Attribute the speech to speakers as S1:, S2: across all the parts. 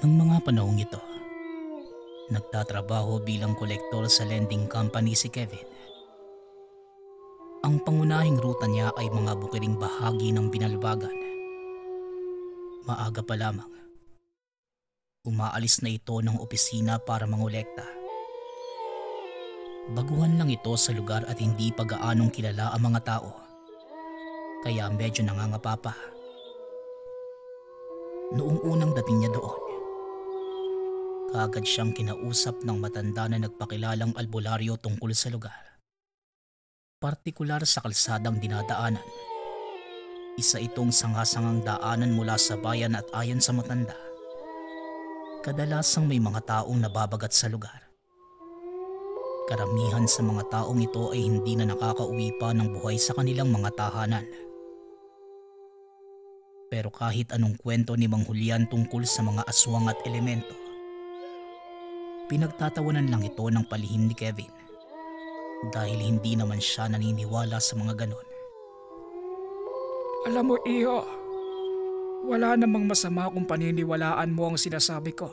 S1: Noong mga panahong ito, nagtatrabaho bilang kolektor sa lending company si Kevin. Ang pangunahing ruta niya ay mga bukiling bahagi ng binalbagan. Maaga pa lamang, umaalis na ito ng opisina para mangolekta. Baguhan lang ito sa lugar at hindi pa gaanong kilala ang mga tao, kaya medyo nangangapa pa. Noong unang dating niya doon, kaagad siyang kinausap ng matanda na nagpakilalang albularyo tungkol sa lugar. Partikular sa kalsadang dinadaanan. Isa itong sangasangang daanan mula sa bayan at ayon sa matanda, kadalasang may mga taong nababagat sa lugar. Karamihan sa mga taong ito ay hindi na nakakauwi pa ng buhay sa kanilang mga tahanan. Pero kahit anong kwento ni Mang Julian tungkol sa mga aswang at elemento, pinagtatawanan lang ito ng palihim ni Kevin dahil hindi naman siya naniniwala sa mga ganon.
S2: Alam mo, iho, wala namang masama kung paniniwalaan mo ang sinasabi ko.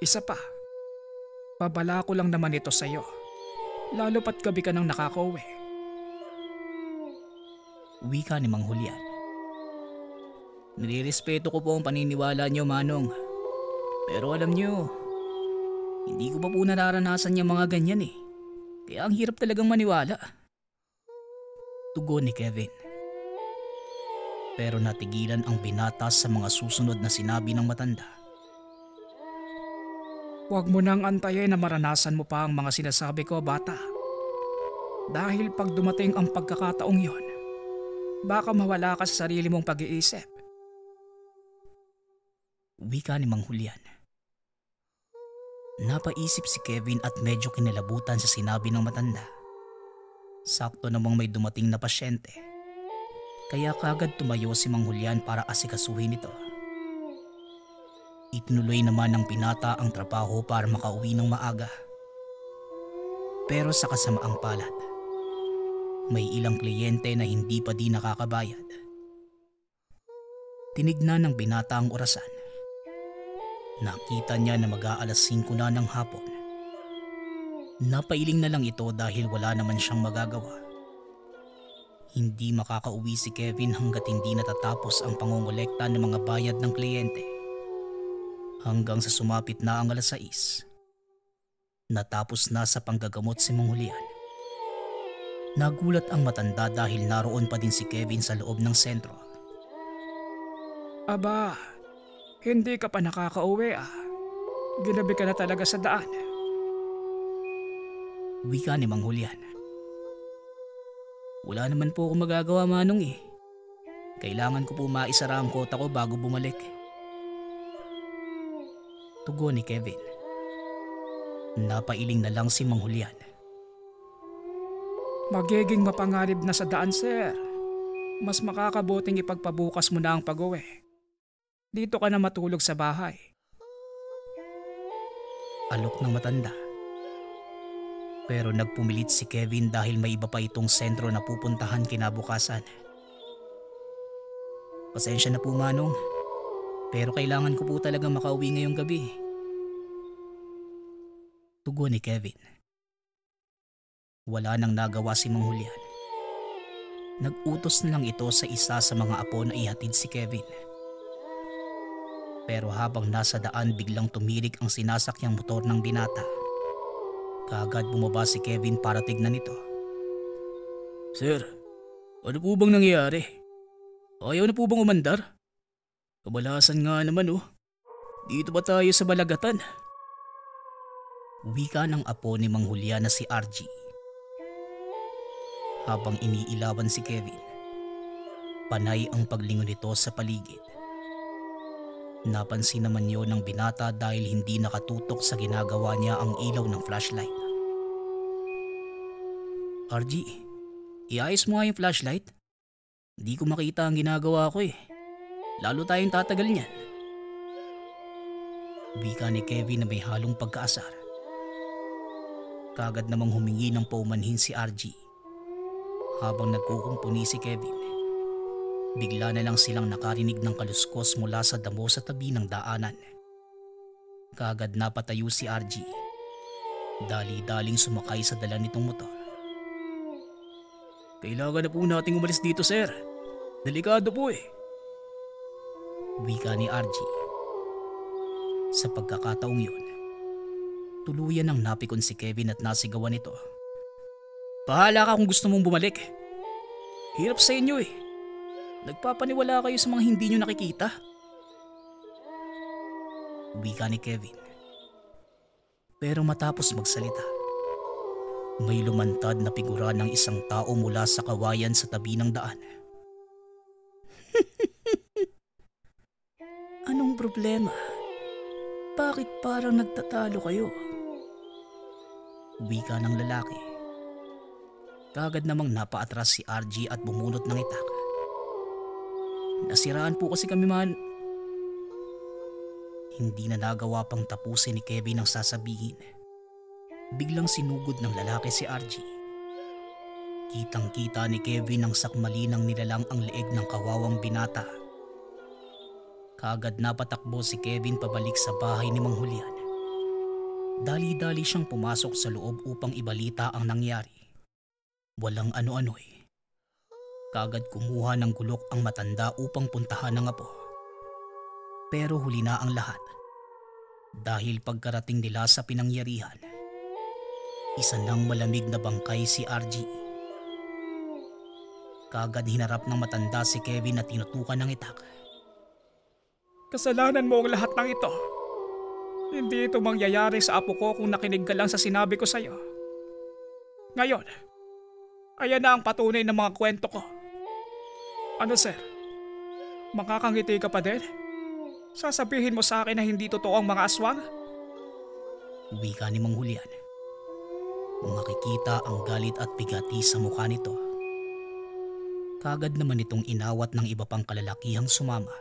S2: Isa pa, babala ko lang naman ito sa'yo, lalo pat gabi ka nang nakakauwi.
S1: Wika ni Mang Julian. Nilirespeto ko po ang paniniwala niyo, Manong. Pero alam niyo, hindi ko pa po nararanasan yung mga ganyan eh. Kaya ang hirap talagang maniwala. Tugon ni Kevin. Pero natigilan ang binata sa mga susunod na sinabi ng matanda.
S2: Huwag mo nang antayin na maranasan mo pa ang mga sinasabi ko, bata. Dahil pag dumating ang pagkakataong yon, baka mawala ka sa sarili mong pag-iisip.
S1: Wika ni Mang Julian. Napaisip si Kevin at medyo kinalabutan sa sinabi ng matanda. Sakto namang may dumating na pasyente, kaya kagad tumayo si Mang Julian para asikasuhin ito. Itinuloy naman ng binata ang trabaho para makauwi ng maaga. Pero sa kasamaang palad, may ilang kliyente na hindi pa di nakakabayad. Tinignan ng binata ang orasan. Nakita niya na mag-aalas 5 na ng hapon. Napailing na lang ito dahil wala naman siyang magagawa. Hindi makakauwi si Kevin hanggat hindi natatapos ang pangongolekta ng mga bayad ng kliyente. Hanggang sa sumapit na ang alas 6. Natapos na sa panggagamot si Mang Julian. Nagulat ang matanda dahil naroon pa din si Kevin sa loob ng sentro.
S2: Aba, hindi ka pa nakakauwi ah. Ginabi ka na talaga sa daan.
S1: Wika ni Mang Julian. Wala naman po akong magagawa, Manong eh. Kailangan ko po maisara ang kota ko bago bumalik. Tugon ni Kevin. Napailing na lang si Mang Julian.
S2: Magiging mapanganib na sa daan, sir. Mas makakabuting ipagpabukas mo na ang pag-uwi. Dito ka na matulog sa bahay.
S1: Alok ng matanda. Pero nagpumilit si Kevin dahil may iba pa itong sentro na pupuntahan kinabukasan. Pasensya na po, Manong. Pero kailangan ko po talaga makauwi ngayong gabi. Tugon ni Kevin. Wala nang nagawa si Mang Julian. Nag-utos na lang ito sa isa sa mga apo na ihatid si Kevin. Pero habang nasa daan biglang tumirik ang sinasakyang motor ng binata. Kaagad bumaba si Kevin para tignan ito. Sir, ano po bang nangyayari? Ayaw na po bang umandar? Kabalasan nga naman oh. Dito ba tayo sa Balagatan? Wika ng apo ni Mang Julian na si RG. Habang iniilawan si Kevin, panay ang paglingon nito sa paligid. Napansin naman yun ng binata dahil hindi nakatutok sa ginagawa niya ang ilaw ng flashlight. RG, iayos mo nga yung flashlight. Hindi ko makita ang ginagawa ko eh. Lalo tayong tatagal niyan. Wika ni Kevin na may halong pagkaasar. Kagad namang humingi ng paumanhin si RG. Habang nagkukumpuni si Kevin, bigla na lang silang nakarinig ng kaluskos mula sa damo sa tabi ng daanan. Kaagad napatayo si RG. Dali-daling sumakay sa dala nitong motor. Kailangan na po nating umalis dito, sir. Delikado po eh. Wika ni RG. Sa pagkakataong yun, tuluyan ang napikon si Kevin at nasigawan nito. Bahala ka kung gusto mong bumalik. Hirap sa inyo eh. Nagpapaniwala kayo sa mga hindi nyo nakikita. Wika ni Kevin. Pero matapos magsalita, may lumantad na figura ng isang tao mula sa kawayan sa tabi ng daan. Anong problema? Bakit parang nagtatalo kayo? Wika ng lalaki. Kagad namang napaatras si RG at bumunot ng itak. Nasiraan po kasi kami man. Hindi na nagawa pang tapusin ni Kevin ang sasabihin. Biglang sinugod ng lalaki si RG. Kitang-kita ni Kevin ang sakmalinang nilalang ang leeg ng kawawang binata. Kaagad napatakbo si Kevin pabalik sa bahay ni Mang Julian. Dali-dali siyang pumasok sa loob upang ibalita ang nangyari. Walang ano-ano eh. Kaagad kumuha ng gulok ang matanda upang puntahan ang apo. Pero huli na ang lahat. Dahil pagkarating nila sa pinangyarihan, isa nang malamig na bangkay si RG. Kaagad hinarap ng matanda si Kevin at tinutukan ng itak.
S2: Kasalanan mo ang lahat ng ito. Hindi ito mangyayari sa apo ko kung nakinig ka lang sa sinabi ko sa'yo. Ngayon, ayan na ang patunay ng mga kwento ko. Ano sir? Makakangiti ka pa din? Sasabihin mo sa akin na hindi totoo ang mga aswang?
S1: Wika ni Mang Julian. Makikita ang galit at bigati sa mukha nito. Kagad naman itong inawat ng iba pang kalalakihang sumama.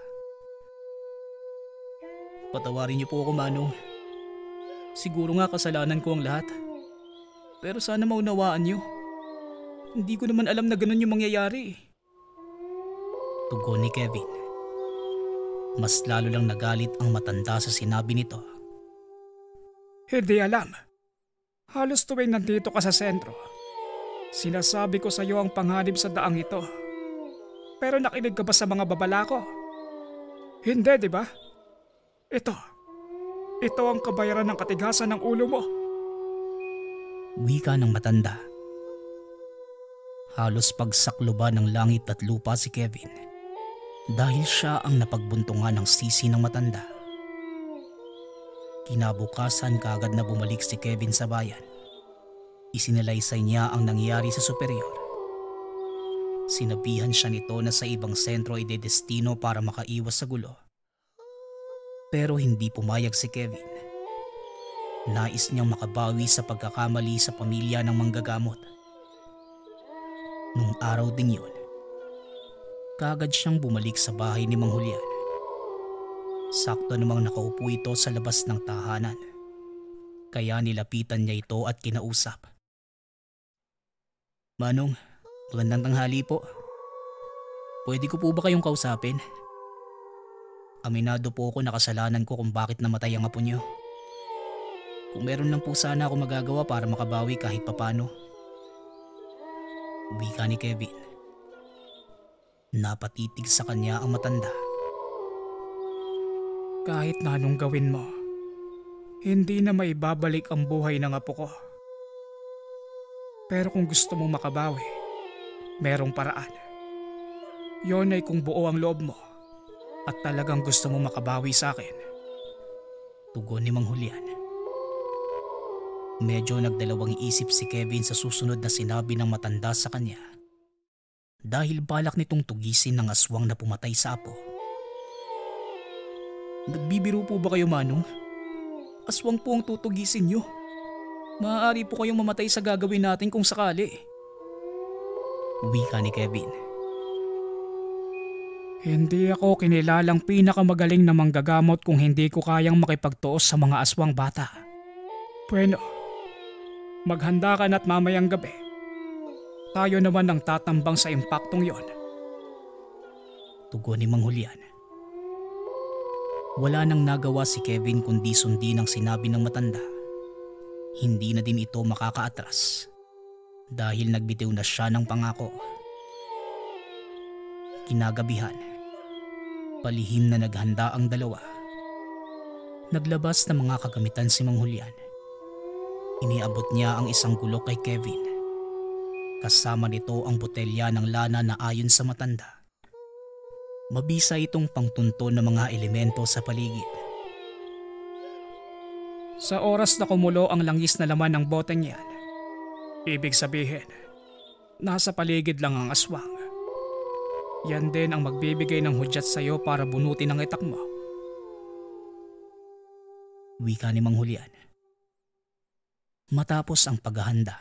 S1: Patawarin niyo po ako, Manong. Siguro nga kasalanan ko ang lahat. Pero sana maunawaan niyo. Hindi ko naman alam na ganun yung mangyayari. Tugon ni Kevin. Mas lalo lang nagalit ang matanda sa sinabi nito.
S2: Hindi alam. Halos tuwing nandito ka sa sentro, sinasabi ko sa iyo ang panganib sa daang ito. Pero nakinig ka ba sa mga babala ko? Hindi, di ba? Ito ang kabayaran ng katigasan ng ulo mo.
S1: Wika ng matanda. Halos pagsakloba ng langit at lupa si Kevin dahil siya ang napagbuntungan ng sisi ng matanda. Kinabukasan kaagad na bumalik si Kevin sa bayan. Isinalaysay niya ang nangyari sa superior. Sinabihan siya nito na sa ibang sentro ay dedestino para makaiwas sa gulo. Pero hindi pumayag si Kevin. Nais niyang makabawi sa pagkakamali sa pamilya ng manggagamot. Nung araw ding yun, kaagad siyang bumalik sa bahay ni Mang Julian. Sakto namang nakaupo ito sa labas ng tahanan. Kaya nilapitan niya ito at kinausap. Manong, magandang tanghali po. Pwede ko po ba kayong kausapin? Aminado po ako na kasalanan ko kung bakit namatay ang apo niyo. Kung meron lang po sana ako magagawa para makabawi kahit papano. Wika ni Kevin. Napatitig sa kanya ang matanda.
S2: Kahit na anong gawin mo, hindi na maibabalik ang buhay ng apo ko. Pero kung gusto mong makabawi, merong paraan. Yon ay kung buo ang loob mo at talagang gusto mong makabawi sa akin.
S1: Tugon ni Mang Julian. Medyo nagdalawang isip si Kevin sa susunod na sinabi ng matanda sa kanya. Dahil balak nitong tugisin ng aswang na pumatay sa apo. Nagbibiro po ba kayo, Manong? Aswang po ang tutugisin niyo. Maaari po kayong mamatay sa gagawin natin kung sakali. Wika ni Kevin.
S2: Hindi ako kinilalang pinakamagaling na manggagamot kung hindi ko kayang makipagtuos sa mga aswang bata. Bueno, maghanda ka na't mamayang gabi. Tayo naman ang tatambang sa impaktong yon.
S1: Tugon ni Mang Julian. Wala nang nagawa si Kevin kundi sundin ang sinabi ng matanda. Hindi na din ito makakaatras dahil nagbitiw na siya ng pangako. Kinagabihan, palihim na naghanda ang dalawa. Naglabas ng mga kagamitan si Mang Julian. Iniabot niya ang isang gulok kay Kevin. Kasama nito ang botelya ng lana na ayon sa matanda, mabisa itong pangtunto ng mga elemento sa paligid.
S2: Sa oras na kumulo ang langis na laman ng boteng yan, ibig sabihin, nasa paligid lang ang aswang. Yan din ang magbibigay ng hudyat sa'yo para bunutin ang itak mo.
S1: Wika ni Mang Julian. Matapos ang paghahanda,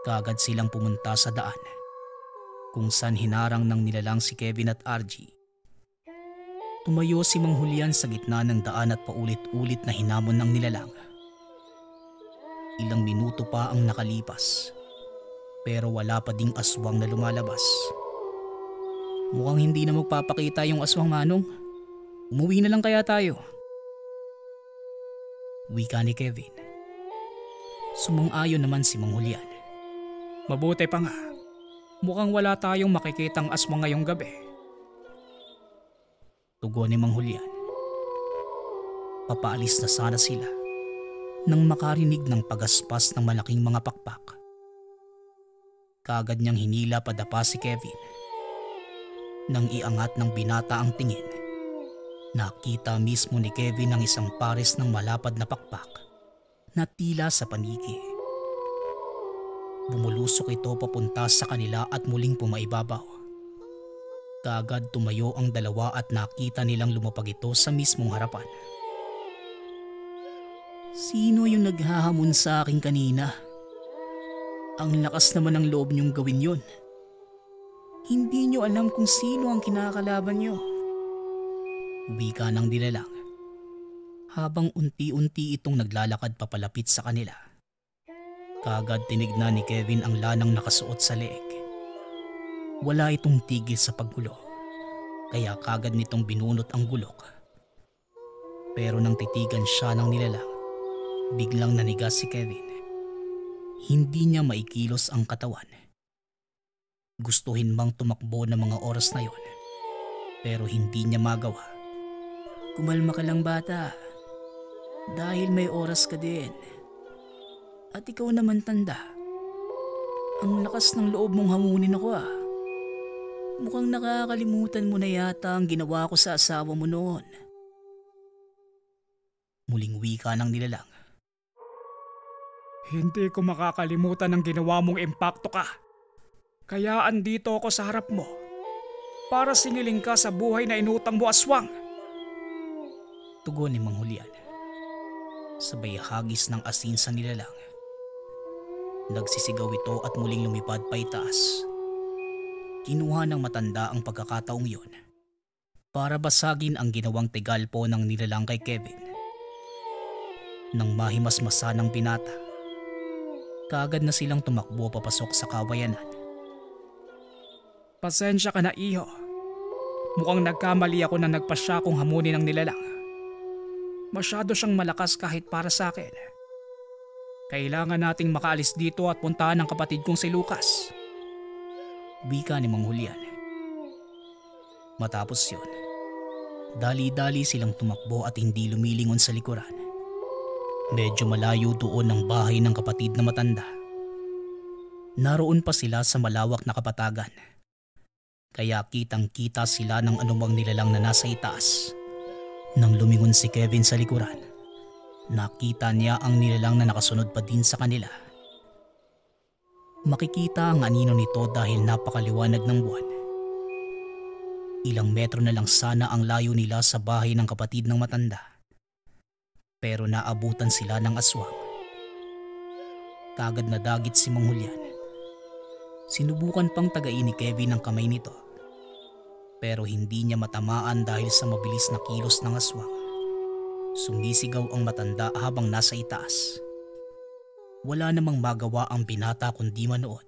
S1: kaagad silang pumunta sa daan kung saan hinarang ng nilalang si Kevin at Argie. Tumayo si Mang Julian sa gitna ng daan at paulit-ulit na hinamon ng nilalang. Ilang minuto pa ang nakalipas pero wala pa ding aswang na lumalabas. Mukhang hindi na magpapakita yung aswang, Manong. Umuwi na lang kaya tayo. Wika ni Kevin. Sumang-ayon naman si Mang Julian.
S2: Mabuti pa nga. Mukhang wala tayong makikitang aswang ngayong gabi.
S1: Tugon ni Mang Julian. Papaalis na sana sila nang makarinig ng pagaspas ng malaking mga pakpak. Kaagad niyang hinila padapa si Kevin. Nang iangat ng binata ang tingin, nakita mismo ni Kevin ang isang pares ng malapad na pakpak na tila sa paniki. Bumulusok ito papunta sa kanila at muling pumaibabaw. Kaagad tumayo ang dalawa at nakita nilang lumapag ito sa mismong harapan. Sino yung naghahamon sa akin kanina? Ang lakas naman ng loob niyong gawin yun. Hindi niyo alam kung sino ang kinakalaban niyo. Wika ng nilalang habang unti-unti itong naglalakad papalapit sa kanila. Kaagad tinignan ni Kevin ang lanang nakasuot sa leeg. Wala itong tigil sa paggulo, kaya kaagad nitong binunot ang gulok. Pero nang titigan siya ng nilalang, biglang nanigas si Kevin. Hindi niya maikilos ang katawan. Gustuhin bang tumakbo ng mga oras na yon, pero hindi niya magawa. Kumalma ka lang, bata, dahil may oras ka din. At ikaw naman, tanda. Ang lakas ng loob mong hamunin ako ah. Mukhang nakakalimutan mo na yata ang ginawa ko sa asawa mo noon. Muling wika ng nilalang.
S2: Hindi ko makakalimutan ang ginawa mong impakto ka. Kaya andito ako sa harap mo para singiling ka sa buhay na inutang mo, aswang.
S1: Tugon ni Mang Julian. Sabay hagis ng asin sa nilalang. Nagsisigaw ito at muling lumipad pa itaas. Kinuha ng matanda ang pagkakataong yon para basagin ang ginawang tigalpo ng nilalang kay Kevin. Nang mahimasmasa ng binata, kaagad na silang tumakbo papasok sa kawayanan.
S2: Pasensya ka na, iho. Mukhang nagkamali ako na nagpasya kong hamunin ng nilalang. Masyado siyang malakas kahit para sa akin. Kailangan nating makaalis dito at puntahan ang kapatid kong si Lucas.
S1: Wika ni Mang Julian. Matapos yun, dali-dali silang tumakbo at hindi lumilingon sa likuran. Medyo malayo doon ang bahay ng kapatid na matanda. Naroon pa sila sa malawak na kapatagan. Kaya kitang-kita sila ng anumang nilalang na nasa itaas. Nang lumingon si Kevin sa likuran, nakita niya ang nilalang na nakasunod pa din sa kanila. Makikita ang anino nito dahil napakaliwanag ng buwan. Ilang metro na lang sana ang layo nila sa bahay ng kapatid ng matanda. Pero naabutan sila ng aswang. Kagad na dagit si Mang Julian. Sinubukan pang tagain ni Kevin ang kamay nito. Pero hindi niya matamaan dahil sa mabilis na kilos ng aswang. Sumisigaw ang matanda habang nasa itaas. Wala namang magawa ang binata kundi manood.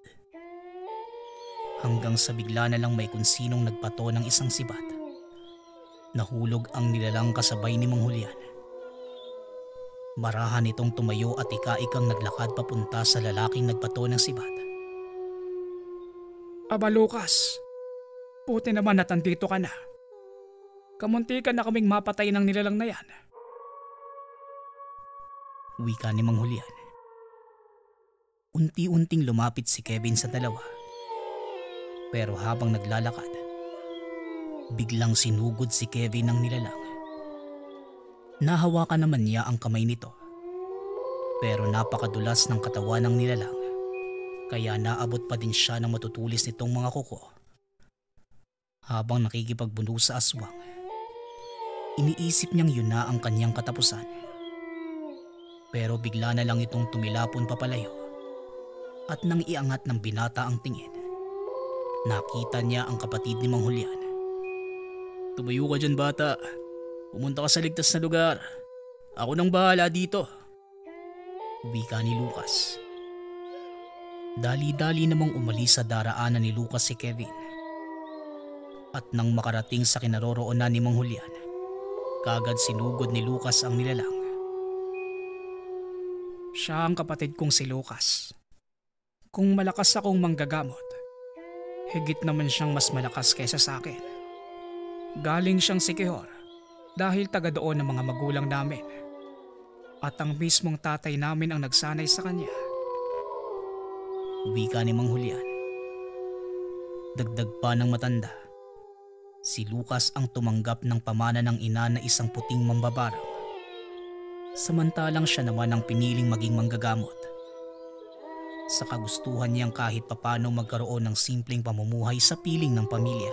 S1: Hanggang sa bigla na lang may kunsinong nagpato ng isang sibat. Nahulog ang nilalang kasabay ni Mang Julian. Marahan itong tumayo at ika-ikang naglakad papunta sa lalaking nagbato ng sibat.
S2: Aba Lucas, buti naman at andito ka na. Kamuntikan na kaming mapatay ng nilalang na yan.
S1: Wika ni Mang Julian. Unti-unting lumapit si Kevin sa dalawa. Pero habang naglalakad, biglang sinugod si Kevin ng nilalang. Nahawakan naman niya ang kamay nito. Pero napakadulas ng katawan ng nilalang, kaya naabot pa din siya ng matutulis nitong mga kuko. Habang nakikipagbuno sa aswang, iniisip niyang yun na ang kanyang katapusan. Pero bigla na lang itong tumilapon papalayo at nang iangat ng binata ang tingin, nakita niya ang kapatid ni Mang Julian. "Tumayo ka dyan bata. Pumunta ka sa ligtas na lugar. Ako nang bahala dito," wika ni Lucas. Dali-dali namang umalis sa daraanan ni Lucas si Kevin. At nang makarating sa kinaroroonan ni Mang Julian, kagad sinugod ni Lucas ang nilalang.
S2: Siya ang kapatid kong si Lucas. Kung malakas akong manggagamot, higit naman siyang mas malakas kaysa sa akin. Galing siyang Siquijor dahil taga doon ng mga magulang namin. At ang mismong tatay namin ang nagsanay sa kanya.
S1: Wika ni Mang Julian. Dagdag pa ng matanda, si Lucas ang tumanggap ng pamana ng ina na isang puting mambabarang. Samantalang siya naman ang piniling maging manggagamot. Sa kagustuhan niyang kahit papano magkaroon ng simpleng pamumuhay sa piling ng pamilya.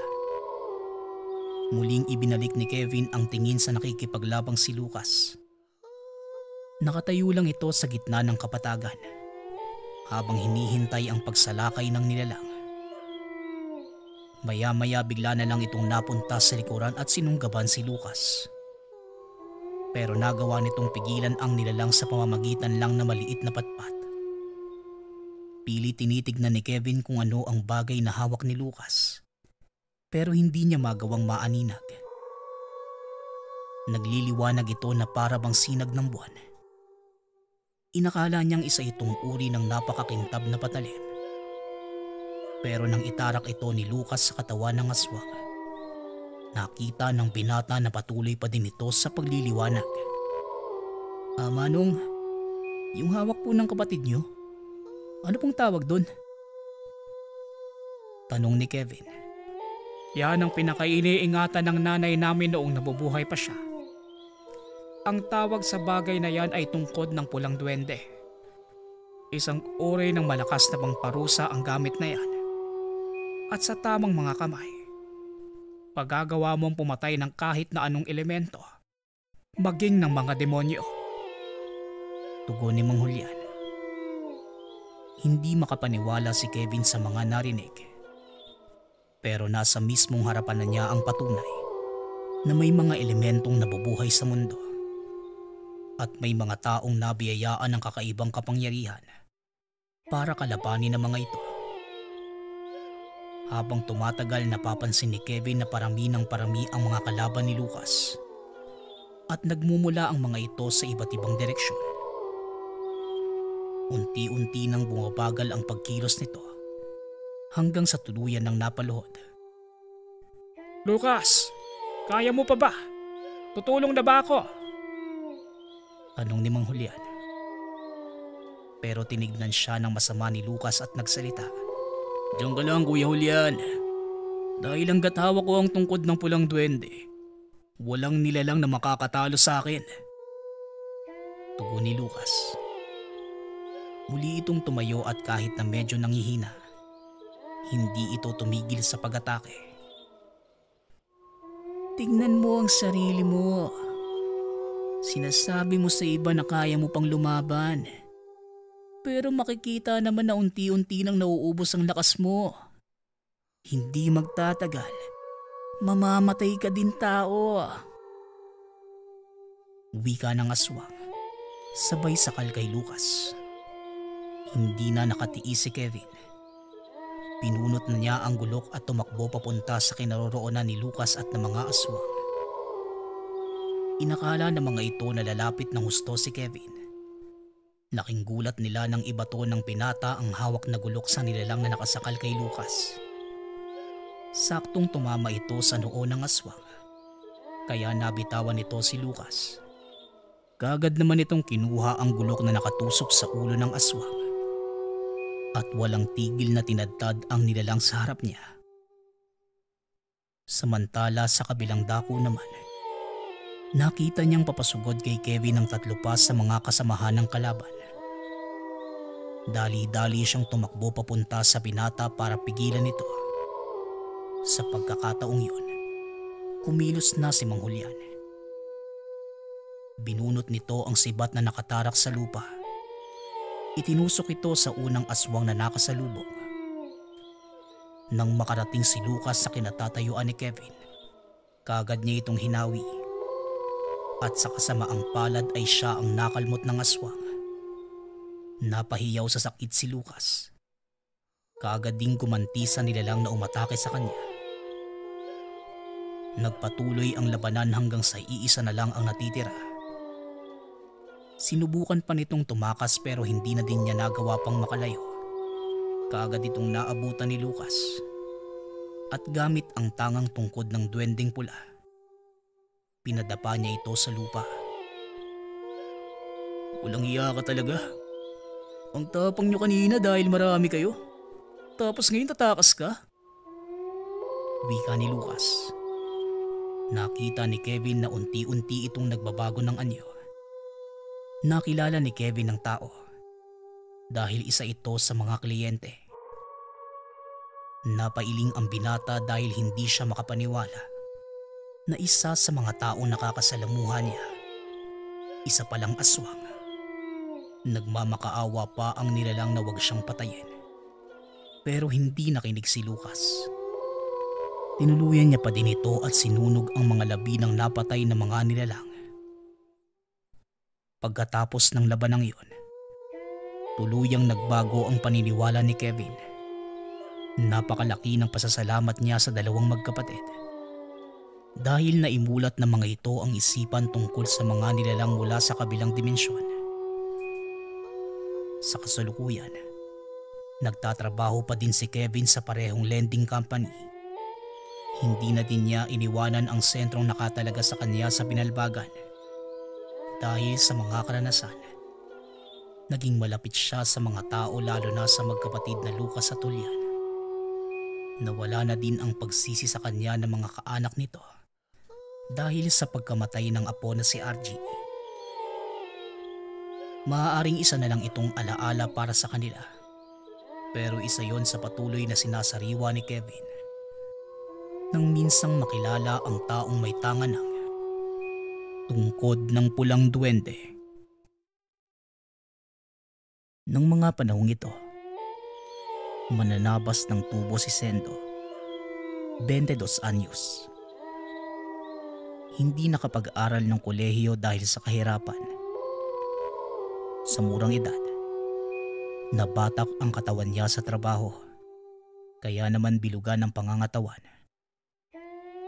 S1: Muling ibinalik ni Kevin ang tingin sa nakikipaglabang si Lucas. Nakatayo lang ito sa gitna ng kapatagan habang hinihintay ang pagsalakay ng nilalang. Maya-maya bigla na lang itong napunta sa likuran at sinunggaban si Lucas. Pero nagawa nitong pigilan ang nilalang sa pamamagitan lang na maliit na patpat. Pilit tinitignan ni Kevin kung ano ang bagay na hawak ni Lucas. Pero hindi niya magawang maaninag. Nagliliwanag ito na para bang sinag ng buwan. Inakala niyang isa itong uri ng napakakintab na patalim. Pero nang itarak ito ni Lucas sa katawan ng aswang, nakita ng binata na patuloy pa din ito sa pagliliwanag. Manong, yung hawak po ng kapatid niyo, ano pong tawag doon?" Tanong ni Kevin.
S2: Yan ang pinakainiingatan ng nanay namin noong nabubuhay pa siya. Ang tawag sa bagay na yan ay tungkod ng pulang duwende. Isang uri ng malakas na pangparusa ang gamit na yan. At sa tamang mga kamay, pagagawa mong pumatay ng kahit na anong elemento, maging ng mga demonyo.
S1: Tugon ni Mang Julian. Hindi makapaniwala si Kevin sa mga narinig. Pero nasa mismong harapan na niya ang patunay na may mga elementong nabubuhay sa mundo. At may mga taong nabiyayaan ng kakaibang kapangyarihan para kalabanin ang mga ito. Habang tumatagal, napapansin ni Kevin na parami ng parami ang mga kalaban ni Lucas at nagmumula ang mga ito sa iba't ibang direksyon. Unti-unti nang bumabagal ang pagkilos nito hanggang sa tuluyan ng napaluhod.
S2: Lucas, kaya mo pa ba? Tutulong na ba ako?
S1: Tanong ni Mang Julian. Pero tinignan siya ng masama ni Lucas at nagsalita. "Diyan ka lang, Kuya Julian. Dahil hanggat hawak ko ang tungkod ng pulang duwende, walang nilalang na makakatalo sa akin." Tugon ni Lucas. Muli itong tumayo at kahit na medyo nangihina, hindi ito tumigil sa pag-atake. "Tingnan mo ang sarili mo. Sinasabi mo sa iba na kaya mo pang lumaban. Pero makikita naman na unti-unti nang nauubos ang lakas mo. Hindi magtatagal. Mamamatay ka din tao." Wika ng aswang, sabay sakal kay Lucas. Hindi na nakatiis si Kevin. Pinunot na niya ang gulok at tumakbo papunta sa kinaroroonan ni Lucas at ng mga aswang. Inakala ng mga ito na lalapit ng husto si Kevin. Laking gulat nila nang ibato ng binata ang hawak na gulok sa nilalang na nakasakal kay Lucas. Saktong tumama ito sa noo ng aswang, kaya nabitawan nito si Lucas. Kaagad naman itong kinuha ang gulok na nakatusok sa ulo ng aswang at walang tigil na tinadtad ang nilalang sa harap niya. Samantala sa kabilang dako naman, nakita niyang papasugod kay Kevin ang 3 pa sa mga kasamahan ng kalaban. Dali-dali siyang tumakbo papunta sa binata para pigilan ito. Sa pagkakataong yun, kumilos na si Mang Julian. Binunot nito ang sibat na nakatarak sa lupa. Itinusok ito sa unang aswang na nakasalubong. Nang makarating si Lucas sa kinatatayuan ni Kevin, kaagad niya itong hinawi. At sa kasamaang palad ay siya ang nakalmot ng aswang. Napahiyaw sa sakit si Lucas. Kaagad ding gumanti sa nilalang na umatake sa kanya. Nagpatuloy ang labanan hanggang sa iisa na lang ang natitira. Sinubukan pa nitong tumakas pero hindi na din niya nagawa pang makalayo. Kaagad itong naabutan ni Lucas. At gamit ang tangang tungkod ng duwending pula, pinadapa niya ito sa lupa. Walang iya ka talaga. Ang tapang niyo kanina dahil marami kayo. Tapos ngayon tatakas ka? Wika ni Lucas. Nakita ni Kevin na unti-unti itong nagbabago ng anyo. Nakilala ni Kevin ang tao dahil isa ito sa mga kliyente. Napailing ang binata dahil hindi siya makapaniwala na isa sa mga taong nakakasalamuha niya, isa palang aswang. Nagmamakaawa pa ang nilalang na wag siyang patayin. Pero hindi nakinig si Lucas. Tinuluyan niya pa din ito at sinunog ang mga labi ng napatay na mga nilalang. Pagkatapos ng labanang iyon, tuluyang nagbago ang paniniwala ni Kevin. Napakalaki ng pasasalamat niya sa 2 magkapatid. Dahil naimulat ng mga ito ang isipan tungkol sa mga nilalang mula sa kabilang dimensyon. Sa kasalukuyan, nagtatrabaho pa din si Kevin sa parehong lending company. Hindi na din niya iniwanan ang sentrong nakatalaga sa kanya sa Binalbagan. Dahil sa mga karanasan, naging malapit siya sa mga tao lalo na sa magkapatid na Lucas at Julian. Nawala na din ang pagsisi sa kanya ng mga kaanak nito dahil sa pagkamatay ng apo na si RG. Maaaring isa na lang itong alaala para sa kanila, pero isa yon sa patuloy na sinasariwa ni Kevin nang minsang makilala ang taong may tanga ng tungkod ng pulang duwende. Nang mga panahong ito, mananabas ng tubo si Sendo, 22 anyos. Hindi nakapag-aral ng kolehiyo dahil sa kahirapan. Sa murang edad, nabatak ang katawan niya sa trabaho, kaya naman bilugan ang pangangatawan.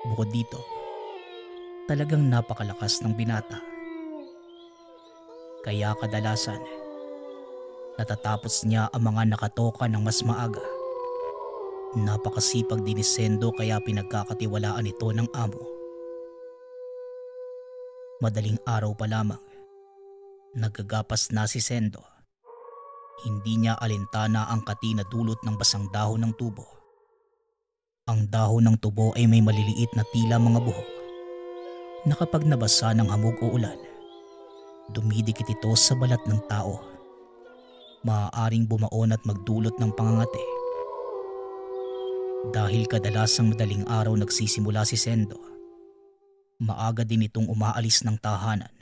S1: Bukod dito, talagang napakalakas ng binata. Kaya kadalasan, natatapos niya ang mga nakatoka ng mas maaga. Napakasipag din ni Sendo kaya pinagkakatiwalaan ito ng amo. Madaling araw pa lamang, nagagapas na si Sendo. Hindi niya alintana ang kati na dulot ng basang dahon ng tubo. Ang dahon ng tubo ay may maliliit na tila mga buhok na kapag nabasa ng hamog o ulan, dumidikit ito sa balat ng tao. Maaaring bumaon at magdulot ng pangangati. Dahil kadalasang madaling araw nagsisimula si Sendo, maaga din itong umaalis ng tahanan.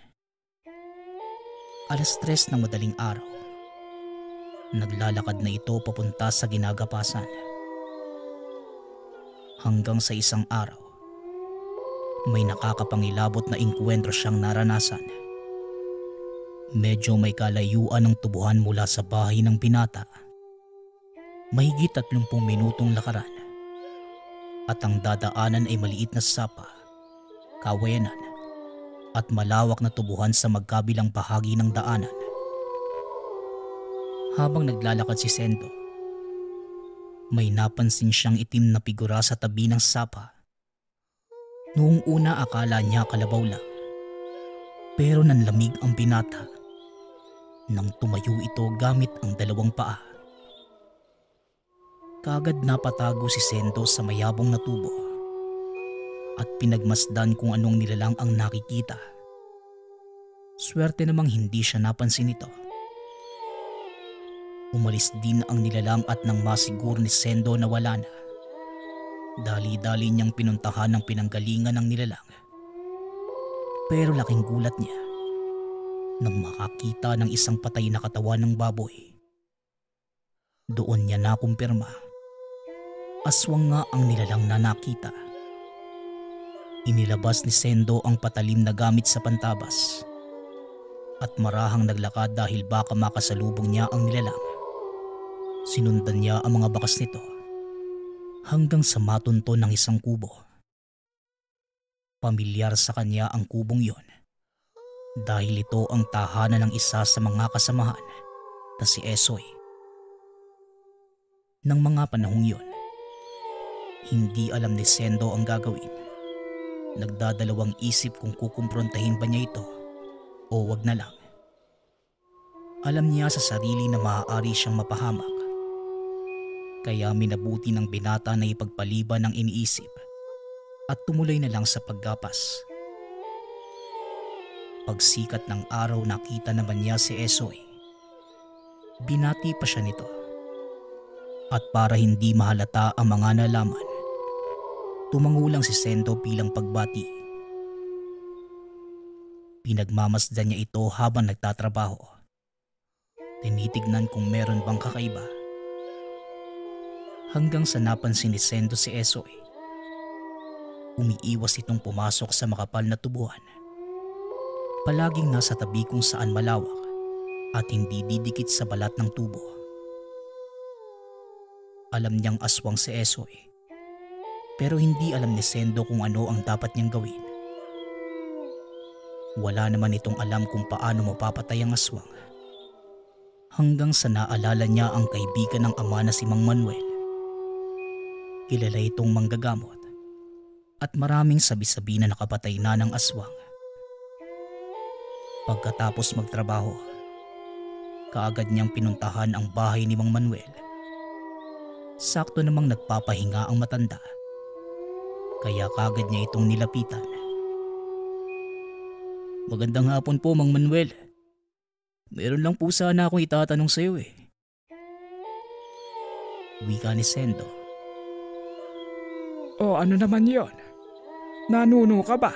S1: 3:00 ng madaling araw, naglalakad na ito papunta sa ginagapasan. Hanggang sa isang araw, may nakakapangilabot na engkwentro siyang naranasan. Medyo may kalayuan ng tubuhan mula sa bahay ng binata. Mahigit 30 minutong lakaran. At ang dadaanan ay maliit na sapa, kawayanan at malawak na tubuhan sa magkabilang bahagi ng daanan. Habang naglalakad si Sendo, may napansin siyang itim na figura sa tabi ng sapa. Noong una akala niya kalabaw lang, pero nanlamig ang binata nang tumayo ito gamit ang dalawang paa. Kaagad napatago si Sendo sa mayabong na tubo at pinagmasdan kung anong nilalang ang nakikita. Swerte namang hindi siya napansin nito. Umalis din ang nilalang at nang masiguro ni Sendo na wala na, dali-dali niyang pinuntahan ang pinanggalingan ng nilalang. Pero laking gulat niya nang makakita ng isang patay na katawan ng baboy. Doon niya nakumpirma, aswang nga ang nilalang na nakita. Inilabas ni Sendo ang patalim na gamit sa pantabas at marahang naglakad dahil baka makasalubong niya ang nilalang. Sinundan niya ang mga bakas nito hanggang sa matunto ng isang kubo. Pamilyar sa kanya ang kubong yon dahil ito ang tahanan ng isa sa mga kasamahan na si Esoy. Nang mga panahong yon, hindi alam ni Sendo ang gagawin. Nagdadalawang isip kung kukumprontahin ba niya ito o wag na lang. Alam niya sa sarili na maaari siyang mapahamak, kaya minabuti ng binata na ipagpaliban ang iniisip at tumuloy na lang sa paggapas. Pagsikat ng araw nakita naman niya si Esoy. Binati pa siya nito. At para hindi mahalata ang mga nalaman, tumangulang si Sendo bilang pagbati. Pinagmamasdan niya ito habang nagtatrabaho. Tinitignan kung meron bang kakaiba. Hanggang sa napansin ni Sendo si Esoy. Umiiwas itong pumasok sa makapal na tubuhan. Palaging nasa tabi kung saan malawak at hindi didikit sa balat ng tubo. Alam niyang aswang si Esoy, pero hindi alam ni Sendo kung ano ang dapat niyang gawin. Wala naman itong alam kung paano mapapatay ang aswang. Hanggang sa naalala niya ang kaibigan ng ama na si Mang Manuel. Kilala itong manggagamot at maraming sabi-sabi na nakapatay na ng aswang. Pagkatapos magtrabaho, kaagad niyang pinuntahan ang bahay ni Mang Manuel. Sakto namang nagpapahinga ang matanda, kaya kaagad niya itong nilapitan. Magandang hapon po, Mang Manuel. Meron lang po sana akong itatanong sa iyo eh. Wika ni Sendo.
S2: O ano naman yon? Nanuno ka ba?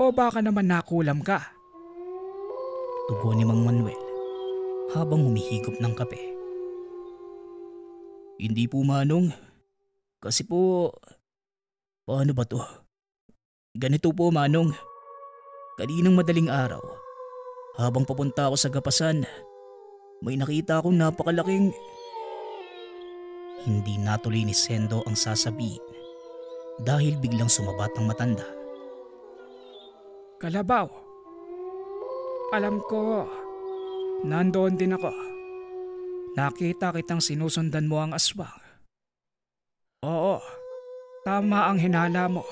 S2: O baka naman nakulam ka?
S1: Tugon ni Mang Manuel habang humihigop ng kape. Hindi po, Manong. Kasi po, paano ba to? Ganito po, Manong. Kaninang madaling araw, habang papunta ako sa gapasan, may nakita akong napakalaking... Hindi natuloy ni Sendo ang sasabihin dahil biglang sumabat ang matanda.
S2: Kalabaw. Alam ko, nandoon din ako. Nakita kitang sinusundan mo ang aswang. Oo, tama ang hinala mo.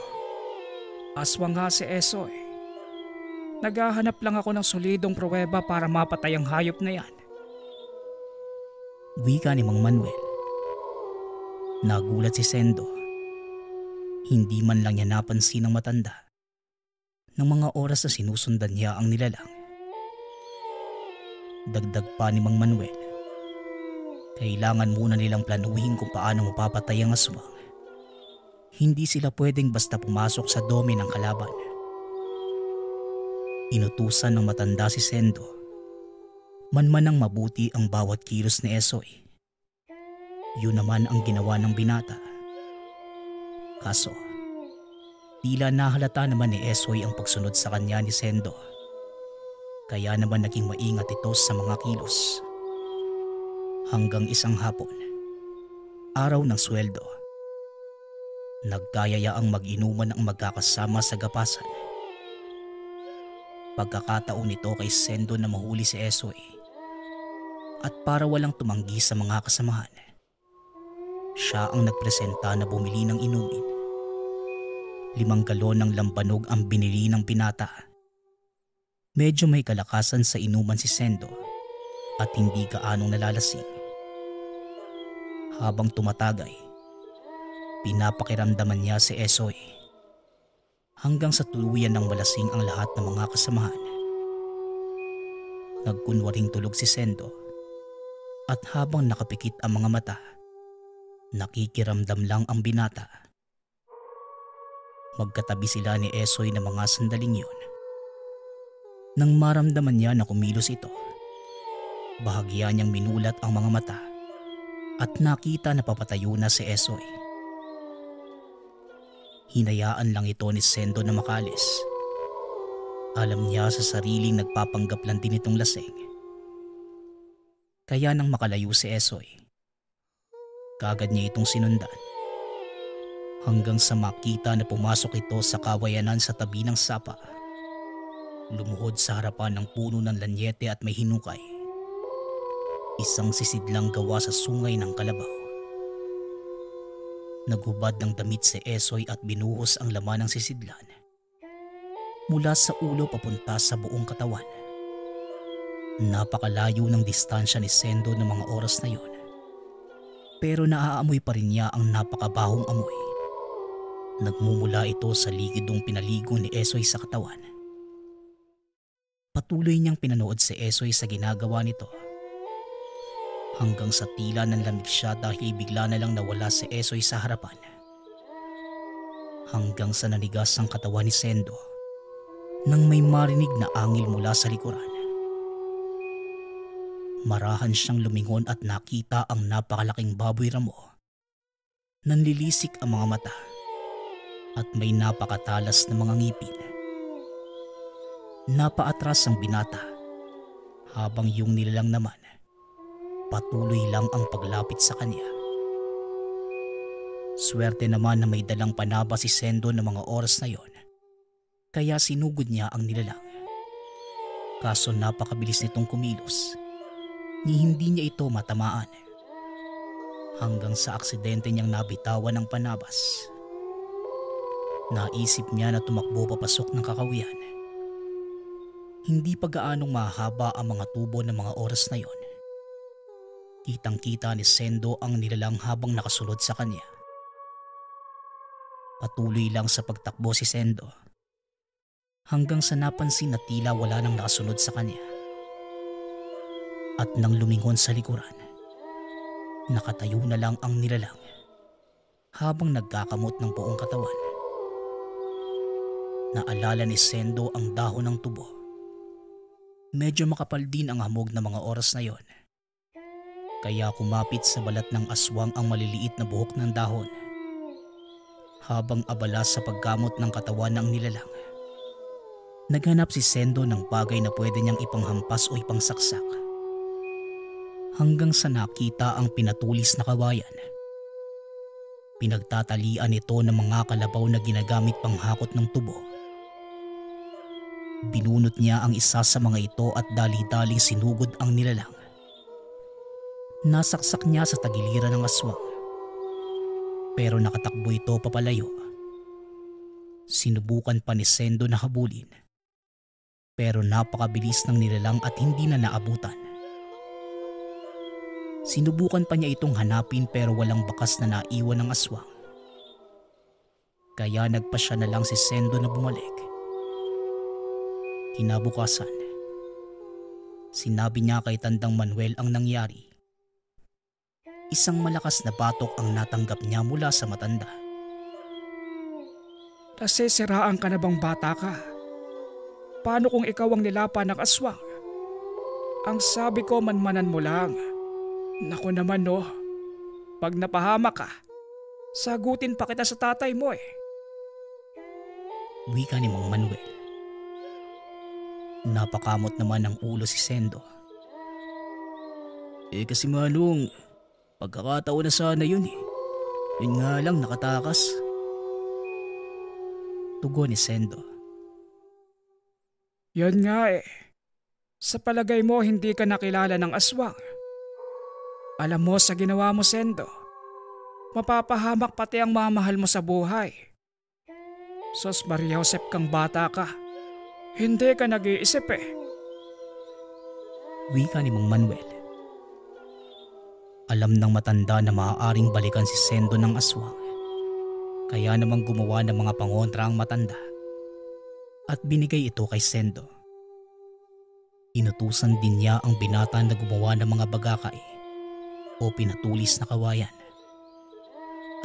S2: Aswang nga si Esoy. Naghahanap lang ako ng solidong pruweba para mapatay ang hayop na yan.
S1: Wika ni Mang Manuel. Nagulat si Sendo. Hindi man lang niya napansin ng matanda ng mga oras na sinusundan niya ang nilalang. Dagdag pa ni Mang Manuel, kailangan muna nilang planuhin kung paano mapapatay ang aswang. Hindi sila pwedeng basta pumasok sa dome ng kalaban. Inutusan ng matanda si Sendo. Manmanang mabuti ang bawat kilos ni Esoy. Yun naman ang ginawa ng binata. Kaso, tila nahalata naman ni Esoy ang pagsunod sa kanya ni Sendo. Kaya naman naging maingat ito sa mga kilos. Hanggang isang hapon, araw ng sweldo, nagkayaya ang mag-inuman ang magkakasama sa gapasan. Pagkakataon nito kay Sendo na mahuli si Esoy. At para walang tumanggi sa mga kasamahan, siya ang nagpresenta na bumili ng inumin. 5 galon ng lambanog ang binili ng binata. Medyo may kalakasan sa inuman si Sendo at hindi gaanong nalalasing. Habang tumatagay, pinapakiramdaman niya si Esoy hanggang sa tuluyan ng malasing ang lahat ng mga kasamahan. Nagkunwaring tulog si Sendo at habang nakapikit ang mga mata, nakikiramdam lang ang binata. Magkatabi sila ni Esoy na mga sandaling yun. Nang maramdaman niya na kumilos ito, bahagya niyang minulat ang mga mata at nakita na papatayo na si Esoy. Hinayaan lang ito ni Sendo na makalis. Alam niya sa sariling nagpapanggap lang din itong lasing. Kaya nang makalayo si Esoy, kagad niya itong sinundan. Hanggang sa makita na pumasok ito sa kawayanan sa tabi ng sapa. Lumuhod sa harapan ng puno ng lanyete at may hinukay. Isang sisidlang gawa sa sungay ng kalabaw. Naghubad ng damit si Esoy at binuhos ang laman ng sisidlan. Mula sa ulo papunta sa buong katawan. Napakalayo ng distansya ni Sendo ng mga oras na yon. Pero naaamoy pa rin niya ang napakabahong amoy. Nagmumula ito sa likidong pinaligo ni Esoy sa katawan. Patuloy niyang pinanood si Esoy sa ginagawa nito. Hanggang sa tila ng lamig siya dahil bigla na lang nawala si Esoy sa harapan. Hanggang sa nanigas ang katawan ni Sendo nang may marinig na angil mula sa likuran. Marahan siyang lumingon at nakita ang napakalaking baboy ramo. Nanlilisik ang mga mata at may napakatalas na mga ngipin. Napaatras ang binata habang yung nilalang naman patuloy lang ang paglapit sa kanya. Swerte naman na may dalang panaba si Sendo ng mga oras na yon, kaya sinugod niya ang nilalang. Kaso napakabilis nitong kumilos, ni hindi niya ito matamaan. Hanggang sa aksidente niyang nabitawan ng panabas. Naisip niya na tumakbo papasok ng kakawihan. Hindi pa gaanong mahaba ang mga tubo ng mga oras na yon. Kitang-kita ni Sendo ang nilalang habang nakasulod sa kanya. Patuloy lang sa pagtakbo si Sendo hanggang sa napansin na tila wala nang nakasunod sa kanya. At nang lumingon sa likuran, nakatayo na lang ang nilalang habang nagkakamot ng buong katawan. Naalala ni Sendo ang dahon ng tubo. Medyo makapal din ang hamog ng mga oras na yon. Kaya kumapit sa balat ng aswang ang maliliit na buhok ng dahon. Habang abala sa paggamot ng katawan ng nilalang, naghanap si Sendo ng bagay na pwede niyang ipanghampas o ipangsaksak. Hanggang sa nakita ang pinatulis na kawayan. Pinagtatalian ito ng mga kalabaw na ginagamit panghakot ng tubo. Binunot niya ang isa sa mga ito at dali-daling sinugod ang nilalang. Nasaksak niya sa tagiliran ng aswang. Pero nakatakbo ito papalayo. Sinubukan pa ni Sendo na habulin. Pero napakabilis ng nilalang at hindi na naabutan. Sinubukan pa niya itong hanapin pero walang bakas na naiwan ng aswang. Kaya nagpasya na lang si Sendo na bumalik. Kinabukasan, sinabi niya kay Tandang Manuel ang nangyari. Isang malakas na batok ang natanggap niya mula sa matanda.
S2: Nasisiraan ka na bang bata ka? Paano kung ikaw ang nilapan ng aswang? Ang sabi ko manmanan mo lang. Naku naman no, pag napahama ka, sagutin pa kita sa tatay mo eh.
S1: Wika ni Mang Manuel. Napakamot naman ng ulo si Sendo. Kasi Manong, pagkakataon na sana yun eh. Yun nga lang nakatakas. Tugon ni Sendo.
S2: Yun nga eh. Sa palagay mo hindi ka nakilala ng aswang. Alam mo sa ginawa mo, Sendo, mapapahamak pati ang mamahal mo sa buhay. Sos Maria Josep, kang bata ka. Hindi ka nag-iisip eh.
S1: Wika ni Mang Manuel. Alam ng matanda na maaaring balikan si Sendo ng aswang. Kaya namang gumawa ng mga pangontra ang matanda at binigay ito kay Sendo. Inutusan din niya ang binata na gumawa ng mga bagakay o pinatulis na kawayan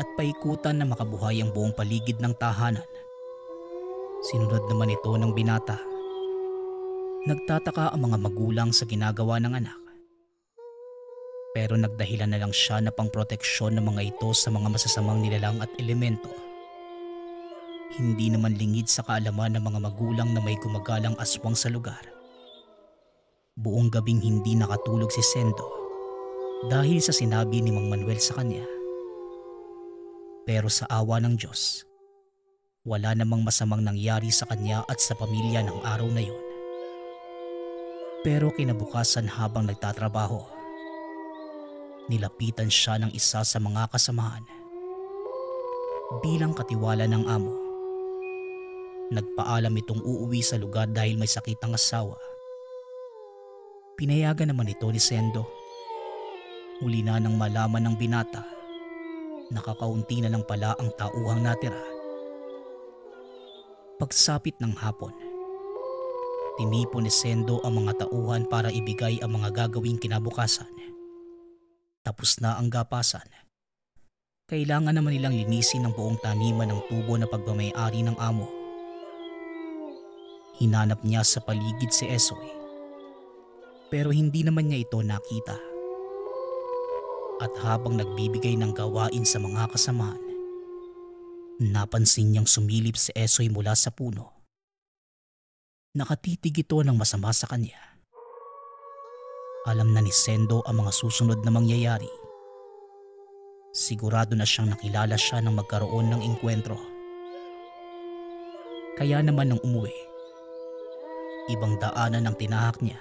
S1: at paikutan na makabuhay ang buong paligid ng tahanan. Sinunod naman ito ng binata. Nagtataka ang mga magulang sa ginagawa ng anak. Pero nagdahilan na lang siya na pangproteksyon ng mga ito sa mga masasamang nilalang at elemento. Hindi naman lingid sa kaalaman ng mga magulang na may gumagalang aswang sa lugar. Buong gabing hindi nakatulog si Sendo dahil sa sinabi ni Mang Manuel sa kanya. Pero sa awa ng Diyos, wala namang masamang nangyari sa kanya at sa pamilya ng araw na yun. Pero kinabukasan habang nagtatrabaho, nilapitan siya ng isa sa mga kasamahan. Bilang katiwala ng amo, nagpaalam itong uuwi sa lugar dahil may sakit ang asawa. Pinayagan naman ito ni Sendo. Huli na nang malaman ng binata, nakakaunti na lang pala ang tauhang natira. Pagsapit ng hapon, tinipon ni Sendo ang mga tauhan para ibigay ang mga gagawing kinabukasan. Tapos na ang gapasan. Kailangan naman nilang linisin ang buong taniman ng tubo na pagmamay-ari ng amo. Hinanap niya sa paligid si Esoy, pero hindi naman niya ito nakita. At habang nagbibigay ng gawain sa mga kasamahan, napansin niyang sumilip si Esoy mula sa puno. Nakatitig ito ng masama sa kanya. Alam na ni Sendo ang mga susunod na mangyayari. Sigurado na siyang nakilala siya nang magkaroon ng engkwentro. Kaya naman nang umuwi, ibang daanan ang tinahak niya.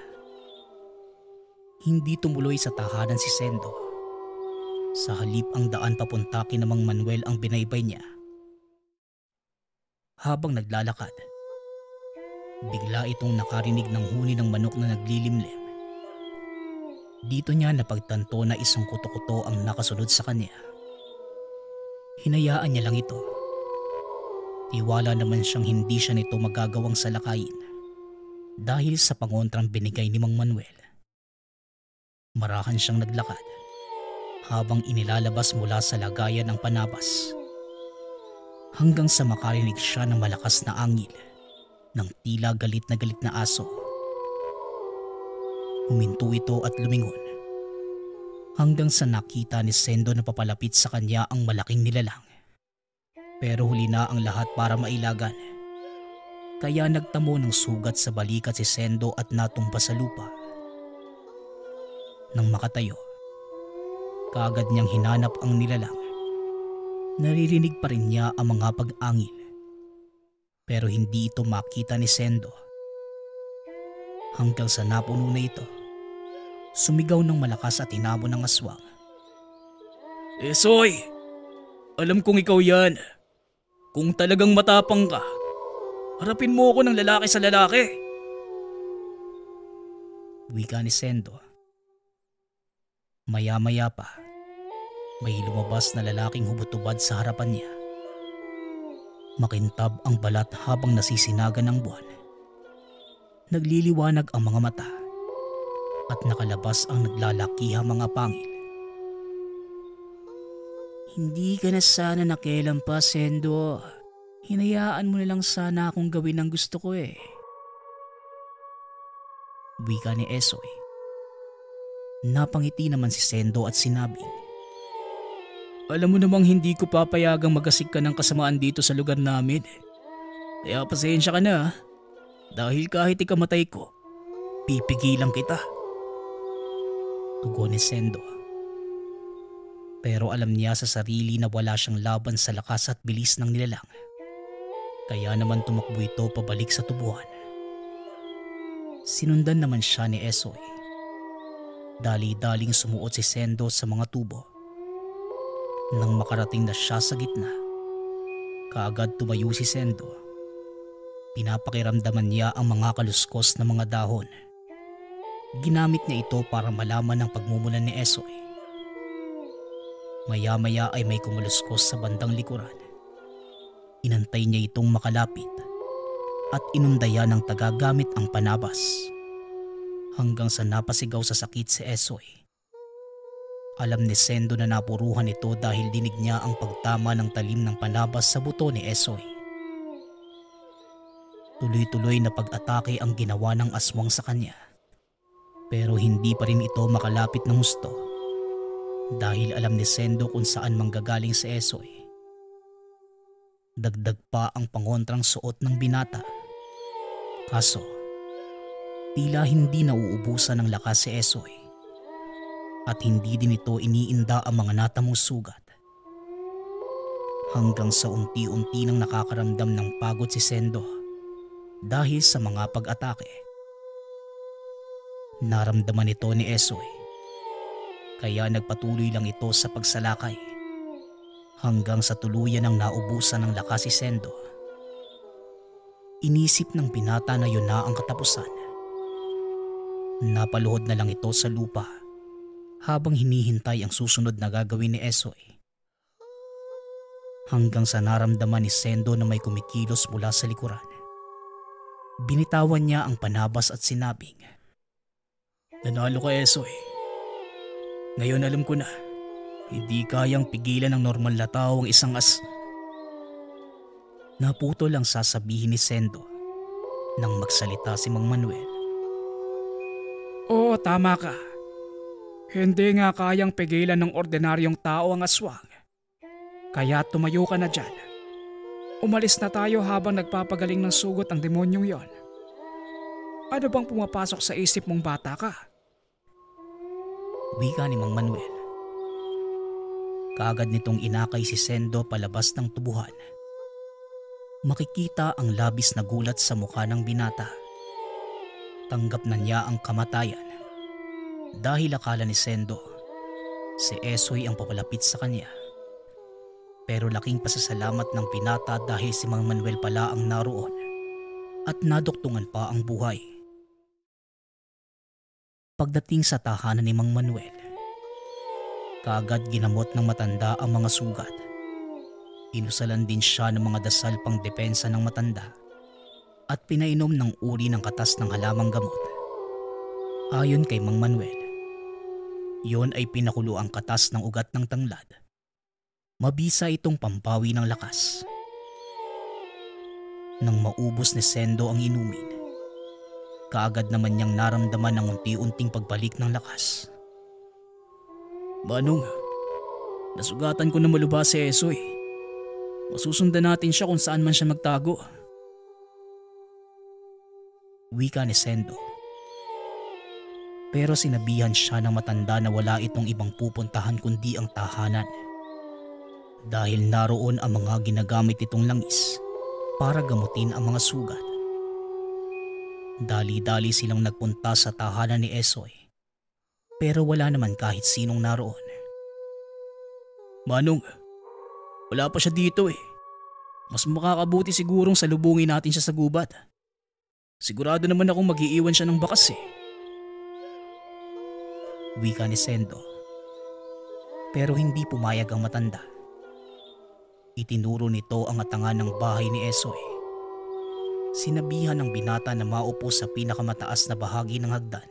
S1: Hindi tumuloy sa tahanan si Sendo. Sa halip ang daan papunta kina Mang Manuel ang binaybay niya. Habang naglalakad, bigla itong nakarinig ng huni ng manok na naglilimlim. Dito niya napagtanto na isang kuto-kuto ang nakasunod sa kanya. Hinayaan niya lang ito. Tiwala naman siyang hindi siya nito magagawang salakayin dahil sa pangontrang binigay ni Mang Manuel. Marahan siyang naglakad habang inilalabas mula sa lagayan ng panabas hanggang sa makarinig siya ng malakas na angil ng tila galit na aso. Huminto ito at lumingon hanggang sa nakita ni Sendo na papalapit sa kanya ang malaking nilalang. Pero huli na ang lahat para mailagan. Kaya nagtamo ng sugat sa balikat si Sendo at natumpa sa lupa. Nang makatayo, kaagad niyang hinanap ang nilalang. Naririnig pa rin niya ang mga pag-angil. Pero hindi ito makita ni Sendo. Hanggang sa napuno na ito, sumigaw ng malakas at hinamon ng aswang. Esoy! Alam kong ikaw yan. Kung talagang matapang ka, harapin mo ako ng lalaki sa lalaki. Wika ni Sendo. Maya-maya pa, may lumabas na lalaking hubot-tubad sa harapan niya. Makintab ang balat habang nasisinagan ng buwan. Nagliliwanag ang mga mata at nakalabas ang naglalakihang mga pangil. Hindi ka na sana nakialam pa, Sendo. Hinayaan mo na lang sana akong gawin ang gusto ko eh. Wika ni Esoy. Napangiti naman si Sendo at sinabing, alam mo namang hindi ko papayagang magasik ka ng kasamaan dito sa lugar namin. Kaya pasensya ka na, dahil kahit ikamatay ko, pipigilan kita. Tugon ni Sendo. Pero alam niya sa sarili na wala siyang laban sa lakas at bilis ng nilalang. Kaya naman tumakbo ito pabalik sa tubuhan. Sinundan naman siya ni Esoy. Dali-daling sumuot si Sendo sa mga tubo. Nang makarating na siya sa gitna, kaagad tumayo si Sendo. Pinapakiramdaman niya ang mga kaluskos na mga dahon. Ginamit niya ito para malaman ang pagmumulan ni Esoy. Maya-maya ay may kumuluskos sa bandang likuran. Inantay niya itong makalapit at inundayan ng tagagamit ang panabas. Hanggang sa napasigaw sa sakit si Esoy. Alam ni Sendo na napuruhan ito dahil dinig niya ang pagtama ng talim ng panabas sa buto ni Esoy. Tuloy-tuloy na pag-atake ang ginawa ng aswang sa kanya. Pero hindi pa rin ito makalapit ng husto dahil alam ni Sendo kung saan manggagaling si Esoy. Dagdag pa ang pangontrang suot ng binata. Kaso, tila hindi nauubusan ng lakas si Esoy at hindi din ito iniinda ang mga natamong sugat. Hanggang sa unti-unti nang nakakaramdam ng pagod si Sendo dahil sa mga pag-atake. Naramdaman ito ni Esoy, kaya nagpatuloy lang ito sa pagsalakay hanggang sa tuluyan ang naubusan ng lakas si Sendo. Inisip ng binata na yun na ang katapusan. Napaluhod na lang ito sa lupa habang hinihintay ang susunod na gagawin ni Esoy. Hanggang sa naramdaman ni Sendo na may kumikilos mula sa likuran. Binitawan niya ang panabas at sinabing, "Nanalo ka, Esoy. Ngayon alam ko na, hindi kayang pigilan ng normal na tao ang isang Naputol ang sasabihin ni Sendo nang magsalita si Mang Manuel.
S2: Oo, tama ka. Hindi nga kayang pigilan ng ordinaryong tao ang aswang. Kaya tumayo ka na dyan. Umalis na tayo habang nagpapagaling ng sugot ang demonyong yon. Ano bang pumapasok sa isip mong bata ka?
S1: Wika ni Mang Manuel. Kaagad nitong inakay si Sendo palabas ng tubuhan. Makikita ang labis na gulat sa mukha ng binata. Tanggap na niya ang kamatayan dahil akala ni Sendo si Esoy ang papalapit sa kanya. Pero laking pasasalamat ng binata dahil si Mang Manuel pala ang naroon at naduktungan pa ang buhay. Pagdating sa tahanan ni Mang Manuel, kaagad ginamot ng matanda ang mga sugat. Inusalan din siya ng mga dasal pang depensa ng matanda at pinainom ng uri ng katas ng halamang gamot. Ayon kay Mang Manuel, yon ay pinakulo ang katas ng ugat ng tanglad. Mabisa itong pampawi ng lakas. Nang maubos ni Sendo ang inumin, kaagad naman niyang naramdaman ng unti-unting pagbalik ng lakas. "Manong, nasugatan ko na malubha si Esoy. Masusundan natin siya kung saan man siya magtago." Wika ni Sendo. Pero sinabihan siya ng matanda na wala itong ibang pupuntahan kundi ang tahanan. Dahil naroon ang mga ginagamit itong langis para gamutin ang mga sugat. Dali-dali silang nagpunta sa tahanan ni Esoy. Pero wala naman kahit sinong naroon. "Manong, wala pa siya dito eh. Mas makakabuti sigurong salubungin natin siya sa gubat. Sigurado naman akong mag-iiwan siya ng bakas eh." Wika ni Sendo. Pero hindi pumayag ang matanda. Itinuro nito ang atangan ng bahay ni Esoy. Sinabihan ng binata na maupo sa pinakamataas na bahagi ng hagdan.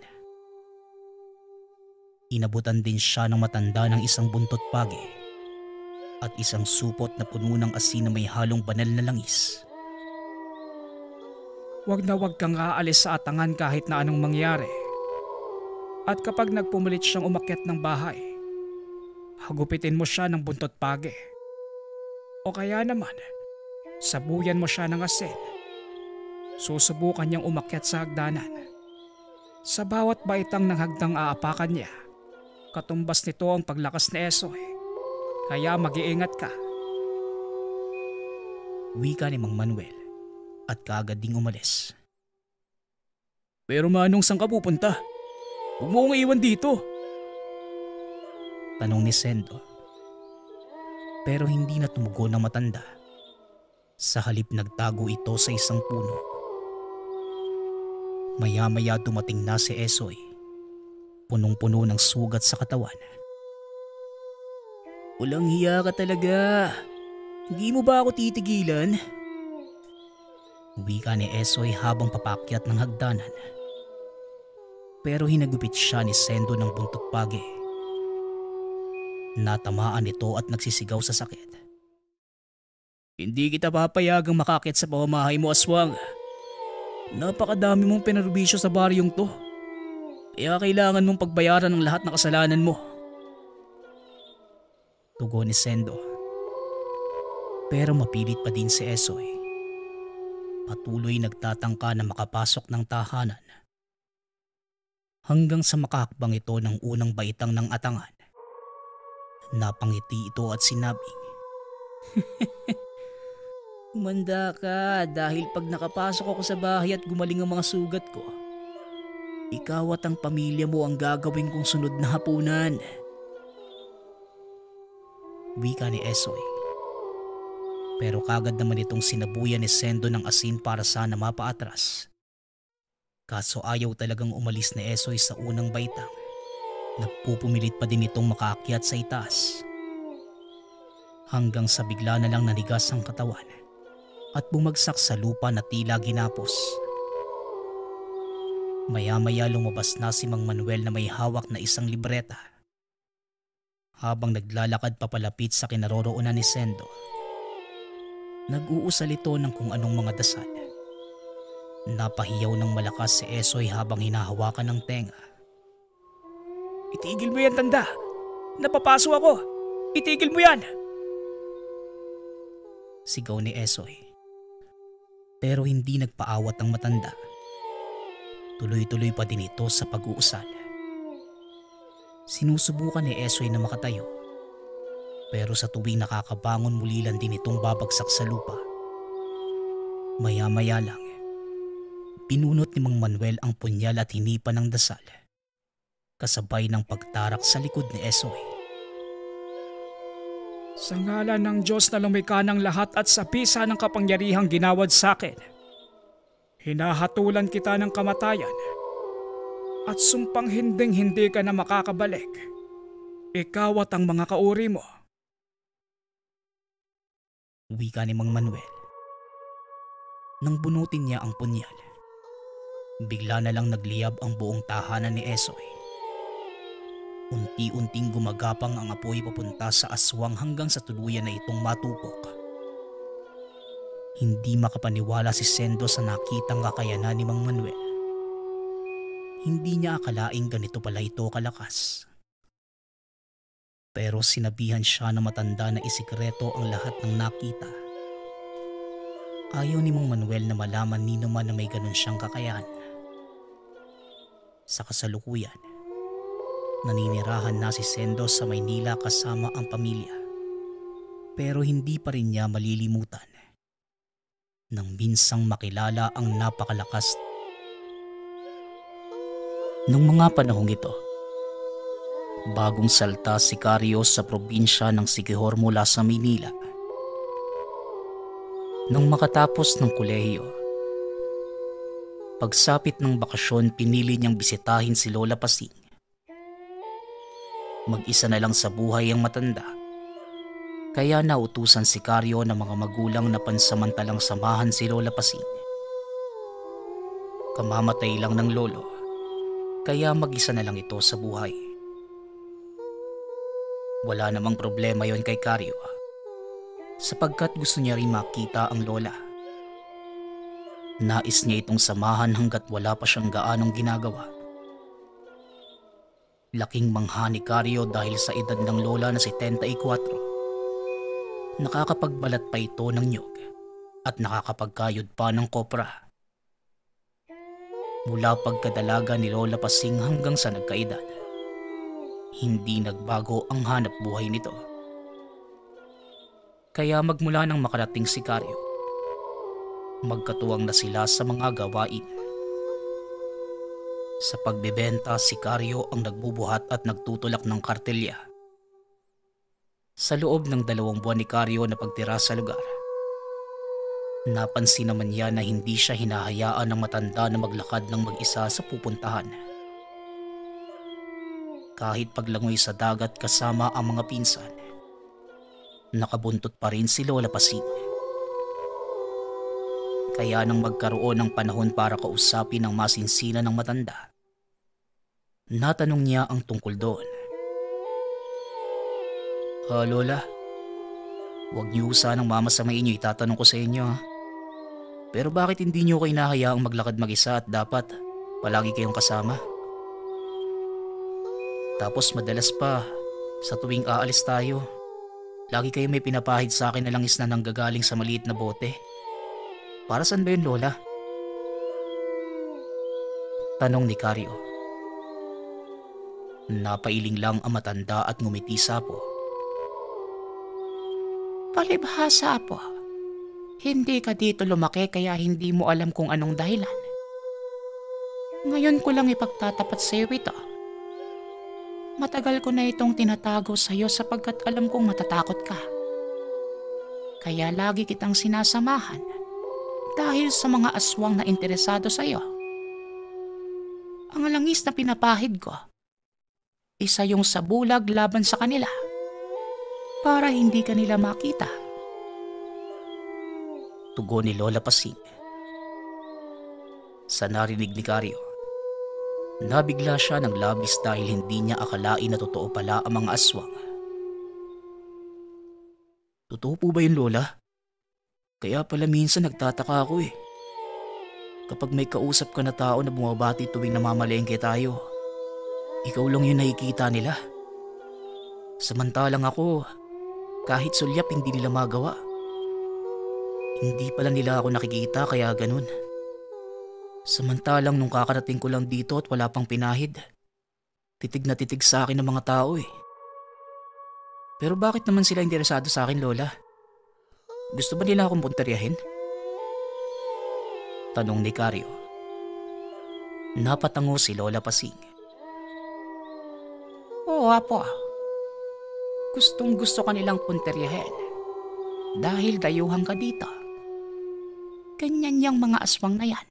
S1: Inabutan din siya ng matanda ng isang buntot pagi at isang supot na puno ng asin na may halong banal na langis.
S2: Huwag na huwag kang aalis sa atangan kahit na anong mangyari. At kapag nagpumilit siyang umakyat ng bahay, hagupitin mo siya ng buntot pagi. O kaya naman, sabuyan mo siya ng asin. Susubukan niyang umakyat sa hagdanan. Sa bawat baitang ng hagdang aapakan niya, katumbas nito ang paglakas ni Esoy. Kaya mag-iingat ka.
S1: Wika ni Mang Manuel at kaagad ding umalis.
S2: Pero Manong, saan ka pupunta? Huwag mo akong iwan dito.
S1: Tanong ni Sendo. Pero hindi na tumugon ang matanda. Sa halip nagtago ito sa isang puno. Maya-maya dumating na si Esoy. Punong-puno ng sugat sa katawan. Walang hiya ka talaga. Hindi mo ba ako titigilan? Wika ni Esoy habang papakyat ng hagdanan. Pero hinagupit siya ni Sendo ng buntot pagi. Natamaan ito at nagsisigaw sa sakit. Hindi kita papayagang makakit sa pamamahay mo, aswang. Napakadami mong pinarubisyo sa baryong to. Kaya kailangan mong pagbayaran ng lahat ng kasalanan mo. Tugon ni Sendo. Pero mapilit pa din si Esoy. Patuloy nagtatangka na makapasok ng tahanan. Hanggang sa makahakbang ito ng unang baitang ng atangan. Napangiti ito at sinabing, Humanda ka dahil pag nakapasok ako sa bahay at gumaling ang mga sugat ko, ikaw at ang pamilya mo ang gagawin kong sunod na hapunan. Wika ni Esoy. Pero kagad naman itong sinabuyan ni Sendo ng asin para sana mapaatras. Kaso ayaw talagang umalis ni Esoy sa unang baitang. Nagpupumilit pa din itong makaakyat sa itaas. Hanggang sa bigla na lang nanigas ang katawan at bumagsak sa lupa na tila ginapos. Maya-maya lumabas na si Mang Manuel na may hawak na isang libreta. Habang naglalakad papalapit sa kinaroroonan ni Sendo, nag-uusal ito ng kung anong mga dasal. Napahiyaw ng malakas si Esoy habang hinahawakan ng tenga.
S2: Itigil mo yan, tanda! Napapaso ako! Itigil mo yan!
S1: Sigaw ni Esoy. Pero hindi nagpaawat ang matanda. Tuloy-tuloy pa din ito sa pag-uusal. Sinusubukan ni Esoy na makatayo. Pero sa tuwing nakakabangon muli lang din itong babagsak sa lupa. Maya-maya lang, pinunot ni Mang Manuel ang punyal at hinipan ng dasal. Kasabay ng pagtarak sa likod ni Esoy.
S2: Sa ngalan ng Diyos na lumikha ng lahat at sa pisa ng kapangyarihang ginawad sa akin, hinahatulan kita ng kamatayan at sumpang hinding-hindi ka na makakabalik. Ikaw at ang mga kauri mo.
S1: Wika ni Mang Manuel. Nang bunutin niya ang punyal, bigla na lang nagliyab ang buong tahanan ni Esoy. Unti-unting gumagapang ang apoy papunta sa aswang hanggang sa tuluyan na itong matupok. Hindi makapaniwala si Sendo sa nakitang kakayanan ni Mang Manuel. Hindi niya akalaing ganito pala ito kalakas. Pero sinabihan siya na matanda na isikreto ang lahat ng nakita. Ayaw ni Mang Manuel na malaman ni naman na may ganun siyang kakayahan. Sa kasalukuyan, naninirahan na si Sendo sa Maynila kasama ang pamilya. Pero hindi pa rin niya malilimutan nang minsang makilala ang napakalakas. Nung mga panahong ito, bagong salta si Sikaryo sa probinsya ng Siquijor mula sa Maynila. Nang makatapos ng kolehiyo, pagsapit ng bakasyon pinili niyang bisitahin si Lola Pasing. Mag-isa na lang sa buhay ang matanda, kaya nautusan si Sikaryo ng mga magulang na pansamantalang samahan si Lola Pasing. Kamamatay lang ng lolo, kaya mag-isa na lang ito sa buhay. Wala namang problema yon kay Karyo, sapagkat gusto niya rin makita ang lola. Nais niya itong samahan hanggat wala pa siyang gaanong ginagawa. Laking mangha ni Karyo dahil sa edad ng lola na 74. Nakakapagbalat pa ito ng nyog at nakakapagkayod pa ng kopra. Mula pagkadalaga ni Lola Pasing hanggang sa nagkaedad, hindi nagbago ang hanap buhay nito. Kaya magmula nang makarating si Sikaryo, magkatuwang na sila sa mga gawain. Sa pagbebenta, sikaryo ang nagbubuhat at nagtutulak ng kartelya. Sa loob ng 2 buwan ni Karyo na pagtira sa lugar, napansin naman niya na hindi siya hinahayaan ng matanda na maglakad ng mag-isa sa pupuntahan. Kahit paglangoy sa dagat kasama ang mga pinsan, nakabuntot pa rin si Lola Pasing. Kaya nang magkaroon ng panahon para kausapin ang masinsinan ng matanda, natanong niya ang tungkol doon. Lola, huwag niyo sanang mamasamain niyo, itatanong ko sa inyo ha. Pero bakit hindi niyo ko inahayaang maglakad mag-isa at dapat palagi kayong kasama? Tapos madalas pa, sa tuwing aalis tayo, lagi kayo may pinapahid sa akin na langis na nanggagaling sa maliit na bote. Para saan ba yun, Lola? Tanong ni Karyo. Napailing lang ang matanda at ngumiti sapo. Palibhasa po. Hindi ka dito lumaki kaya hindi mo alam kung anong dahilan. Ngayon ko lang ipagtatapat sa iyo ito. Matagal ko na itong tinatago sa iyo sapagkat alam kong matatakot ka. Kaya lagi kitang sinasamahan dahil sa mga aswang na interesado sa iyo. Ang langis na pinapahid ko, isa yung sa bulag laban sa kanila para hindi kanila makita. Tugon ni Lola Pasing. Sa narinig ni Karyo, nabigla siya ng labis dahil hindi niya akalain na totoo pala ang mga aswang. Totoo po ba yun, Lola? Kaya pala minsan nagtataka ako eh. Kapag may kausap ka na tao na bumabati tuwing namamalengke tayo, ikaw lang yung nakikita nila. Samantalang ako, kahit sulyap hindi nila magawa. Hindi pala nila ako nakikita kaya ganun. Samantalang nung kakarating ko lang dito at wala pang pinahid, titig na titig sa akin ng mga tao eh. Pero bakit naman sila interesado sa akin, Lola? Gusto ba nila akong puntaryahin? Tanong ni Karyo. Napatango si Lola Pasing. Oo, apo. Gustong gusto ka nilang puntaryahin dahil dayuhan ka dito. Ganyan yang mga aswang na yan.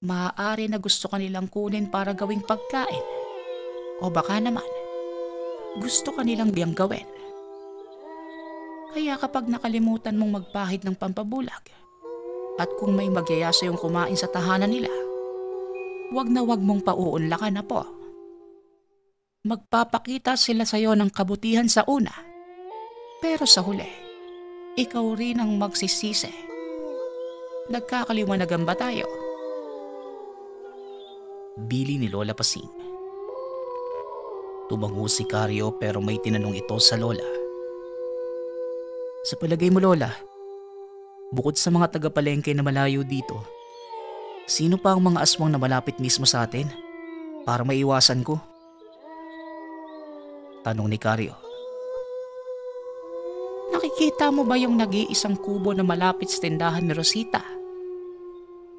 S1: Maaari na gusto ka nilang kunin para gawing pagkain. O baka naman, gusto ka nilang biyang gawin. Kaya kapag nakalimutan mong magpahid ng pampabulag, at kung may magyaya sa iyong kumain sa tahanan nila, wag na wag mong pauunlakan na po. Magpapakita sila sa iyo ng kabutihan sa una, pero sa huli, ikaw rin ang magsisisi. Nagkakaliwanagan ba tayo? Bili ni Lola Pasing. Tumango si Karyo pero may tinanong ito sa Lola. Sa palagay mo, Lola, bukod sa mga tagapalengke na malayo dito, sino pa ang mga aswang na malapit mismo sa atin para maiwasan ko? Tanong ni Karyo. Nakikita mo ba yung nag-iisang kubo na malapit sa tindahan ni Rosita?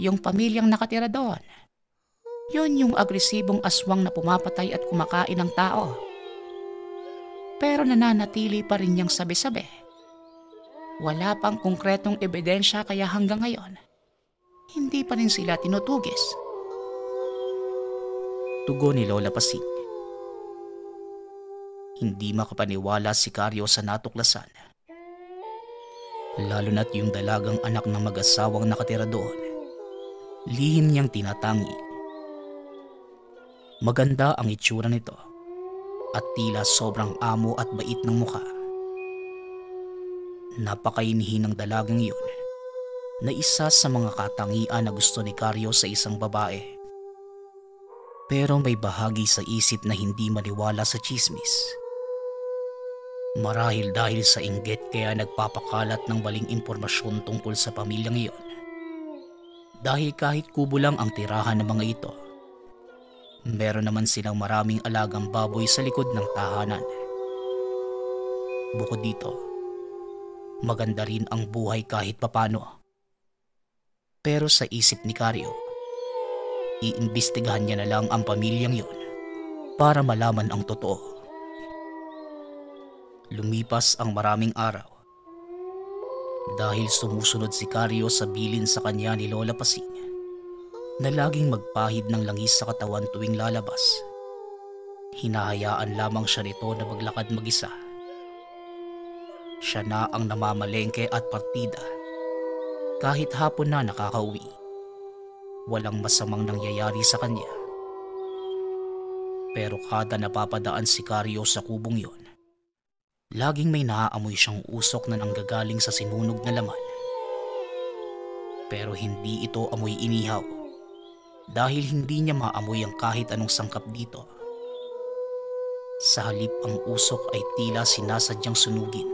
S1: Yung pamilyang nakatira doon. Yun yung agresibong aswang na pumapatay at kumakain ng tao. Pero nananatili pa rin niyang sabi-sabi. Wala pang konkretong ebidensya kaya hanggang ngayon, hindi pa rin sila tinutugis. Tugon ni Lola Pasing. Hindi makapaniwala si Karyo sa natuklasan. Lalo na't yung dalagang anak ng mag-asawang nakatira doon, lihim niyang tinatangi. Maganda ang itsura nito at tila sobrang amo at bait ng mukha. Napakainihin ng dalagang yun na isa sa mga katangian na gusto ni Karyo sa isang babae. Pero may bahagi sa isip na hindi maniwala sa tsismis. Marahil dahil sa inggit kaya nagpapakalat ng maling impormasyon tungkol sa pamilyang iyon. Dahil kahit kubo lang ang tirahan ng mga ito, meron naman silang maraming alagang baboy sa likod ng tahanan. Bukod dito, maganda rin ang buhay kahit papano. Pero sa isip ni Karyo, iimbestigahan niya na lang ang pamilyang yon para malaman ang totoo. Lumipas ang maraming araw. Dahil sumusunod si Carlo sa bilin sa kanya ni Lola Pasing na laging magpahid ng langis sa katawan tuwing lalabas, hinahayaan lamang siya nito na maglakad mag-isa. Siya na ang namamalengke at partida. Kahit hapon na nakakauwi, walang masamang nangyayari sa kanya. Pero kada napapadaan si Carlo sa kubong yon, laging may naaamoy siyang usok na nanggagaling sa sinunog na laman. Pero hindi ito amoy inihaw dahil hindi niya maamoy ang kahit anong sangkap dito. Sa halip ang usok ay tila sinasadyang sunugin.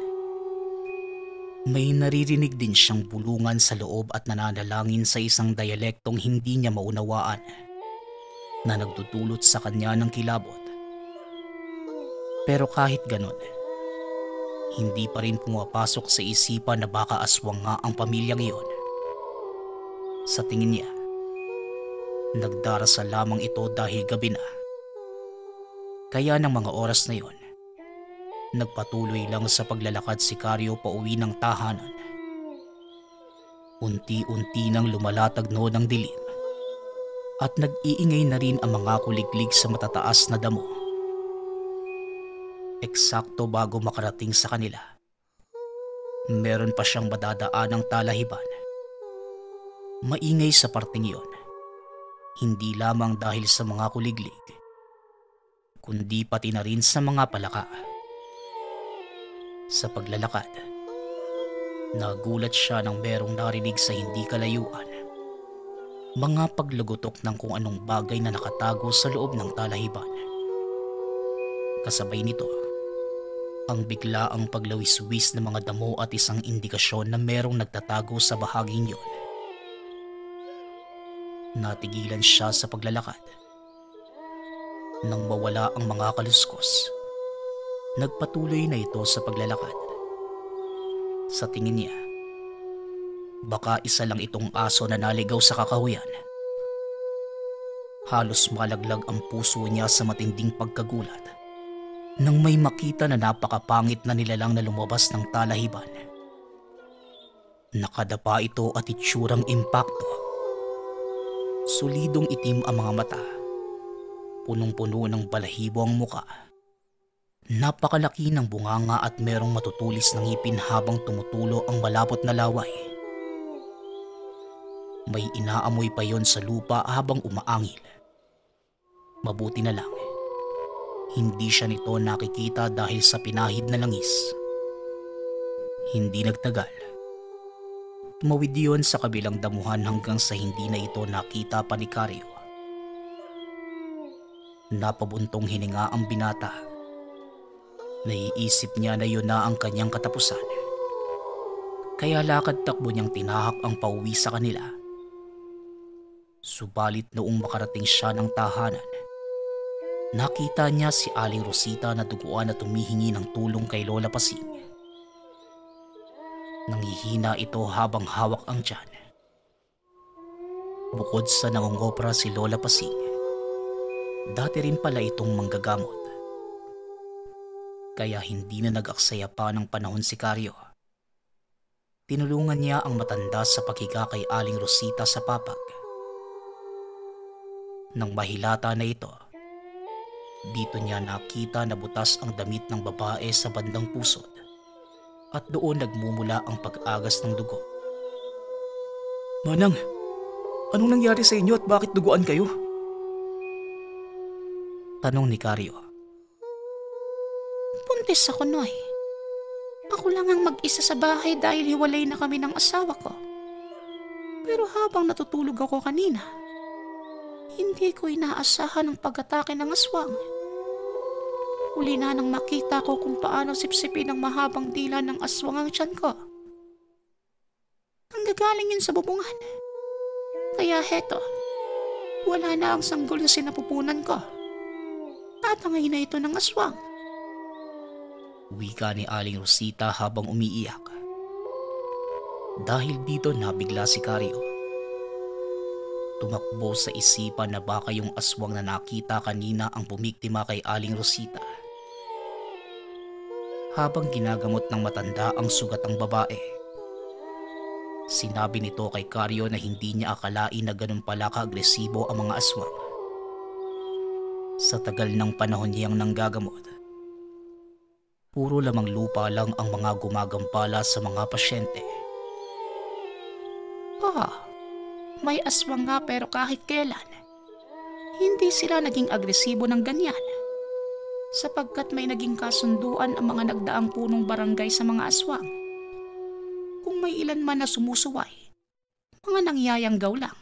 S1: May naririnig din siyang bulungan sa loob at nananalangin sa isang dialektong hindi niya maunawaan na nagdudulot sa kanya ng kilabot. Pero kahit ganon, hindi pa rin pumapasok sa isipan na baka aswang nga ang pamilyang iyon. Sa tingin niya, nagdarasal lamang ito dahil gabi na. Kaya ng mga oras na yon, nagpatuloy lang sa paglalakad si Carlo pauwi ng tahanan. Unti-unti nang lumalatag noon ang dilim at nag-iingay na rin ang mga kuliglig sa matataas na damo. Eksakto bago makarating sa kanila, meron pa siyang madadaanang talahiban. Maingay sa parting yon, hindi lamang dahil sa mga kuliglig, kundi pati na rin sa mga palaka. Sa paglalakad, nagulat siya nang merong narinig sa hindi kalayuan. Mga paglugutok ng kung anong bagay na nakatago sa loob ng talahiban. Kasabay nito, ang biglaang paglawis-wis ng mga damo at isang indikasyon na merong nagtatago sa bahaging yon. Natigilan siya sa paglalakad. Nang mawala ang mga kaluskos, nagpatuloy na ito sa paglalakad. Sa tingin niya, baka isa lang itong aso na naligaw sa kakahuyan. Halos malaglag ang puso niya sa matinding pagkagulat nang may makita na napakapangit na nilalang na lumabas ng talahiban. Nakadapa ito at itsurang impakto. Solidong itim ang mga mata, punong-puno ng balahibo ang muka. Napakalaki ng bunganga at merong matutulis ng ngipin habang tumutulo ang malapot na laway. May inaamoy pa yon sa lupa habang umaangil. Mabuti na lang, hindi siya nito nakikita dahil sa pinahid na langis. Hindi nagtagal, tumawid yon sa kabilang damuhan hanggang sa hindi na ito nakita pa ni Carlo. Napabuntong hininga ang binata. Naiisip niya na yun na ang kanyang katapusan. Kaya lakad-takbo niyang tinahak ang pauwi sa kanila. Subalit noong makarating siya ng tahanan, nakita niya si Aling Rosita na duguan at tumihingi ng tulong kay Lola Pasing. Nangihina ito habang hawak ang tiyan. Bukod sa nangungopra si Lola Pasing, dati rin pala itong manggagamot. Kaya hindi na nag-aksaya pa ng panahon si Carlo. Tinulungan niya ang matanda sa paghiga kay Aling Rosita sa papag. Nang mahilata na ito, dito niya nakita na butas ang damit ng babae sa bandang pusod at doon nagmumula ang pag-agas ng dugo.
S2: Manang, anong nangyari sa inyo at bakit duguan kayo?
S1: Tanong ni Carlo.
S3: Buntis ako, Noy. Ako lang ang mag-isa sa bahay dahil hiwalay na kami ng asawa ko. Pero habang natutulog ako kanina, hindi ko inaasahan ang pag-atake ng aswang. Huli na nang makita ko kung paano sipsipin ng mahabang dila ng aswang ang tiyan ko. Nanggagaling yun sa bubungan. Kaya heto, wala na ang sanggol sa sinapupunan ko. Tatangay na ito ng aswang.
S1: Wika ni Aling Rosita habang umiiyak. Dahil dito nabigla si Carlo. Tumakbo sa isipan na baka yung aswang na nakita kanina ang bumiktima kay Aling Rosita. Habang ginagamot ng matanda ang sugat ng babae, sinabi nito kay Karyo na hindi niya akalain na ganun pala ka-agresibo ang mga aswang. Sa tagal ng panahon niyang nanggagamot, puro lamang lupa lang ang mga gumagampala sa mga pasyente.
S3: May aswang nga pero kahit kailan, hindi sila naging agresibo ng ganyan. Sapagkat may naging kasunduan ang mga nagdaang punong barangay sa mga aswang. Kung may ilan man na sumusuway, mga nangyayanggaw lang.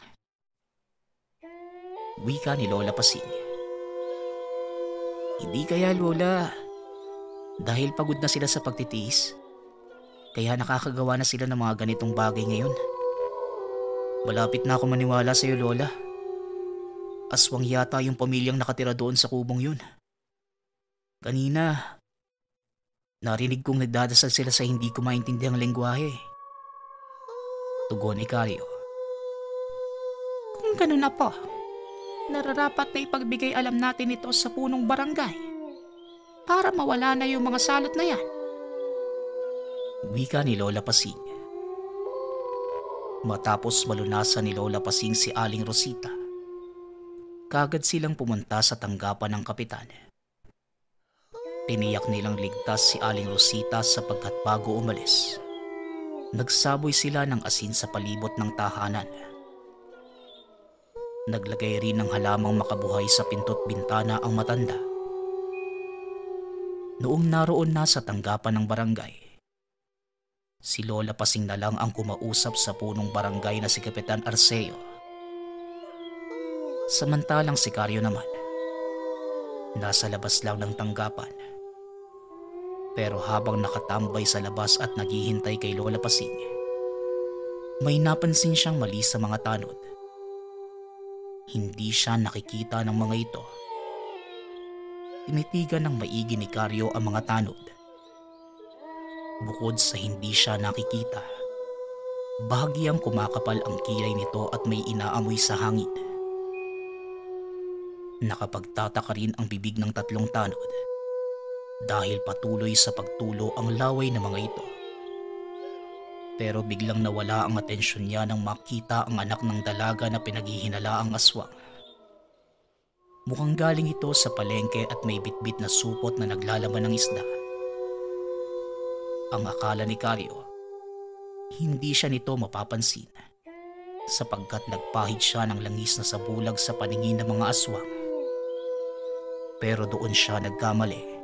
S1: Wika ni Lola Pasing. Hindi kaya, Lola, dahil pagod na sila sa pagtitiis, kaya nakakagawa na sila ng mga ganitong bagay ngayon. Malapit na ako maniwala sa iyo, Lola. Aswang yata yung pamilyang nakatira doon sa kubong yun. Kanina, narinig kong nagdadasal sila sa hindi ko maintindihan lengguwahe. Tugon ni Karyo.
S3: Kung ganun na po, nararapat na ipagbigay alam natin ito sa punong barangay para mawala na yung mga salot na yan.
S1: Wika ni Lola Pasing. Matapos malunasan ni Lola Pasing si Aling Rosita, kagad silang pumunta sa tanggapan ng kapitan. Tiniyak nilang ligtas si Aling Rosita sapagkat bago umalis, nagsaboy sila ng asin sa palibot ng tahanan. Naglagay rin ng halamang makabuhay sa pinto't bintana ang matanda. Noong naroon na sa tanggapan ng barangay, si Lola Pasing na lang ang kumausap sa punong barangay na si Kapitan Arceo. Samantalang si Karyo naman, nasa labas lang ng tanggapan. Pero habang nakatambay sa labas at naghihintay kay Lola Pasing, may napansin siyang mali sa mga tanod. Hindi siya nakikita ng mga ito. Tinitigan ng maigi ni Karyo ang mga tanod. Bukod sa hindi siya nakikita, bahagyang kumakapal ang kilay nito at may inaamoy sa hangin. Nakapagtataka rin ang bibig ng tatlong tanod dahil patuloy sa pagtulo ang laway ng mga ito. Pero biglang nawala ang atensyon niya nang makita ang anak ng dalaga na pinaghihinala ang aswang. Mukhang galing ito sa palengke at may bitbit na supot na naglalaman ng isda. Ang akala ni Karyo, hindi siya nito mapapansin sapagkat nagpahid siya ng langis na sabulag sa paningin ng mga aswang. Pero doon siya nagkamali.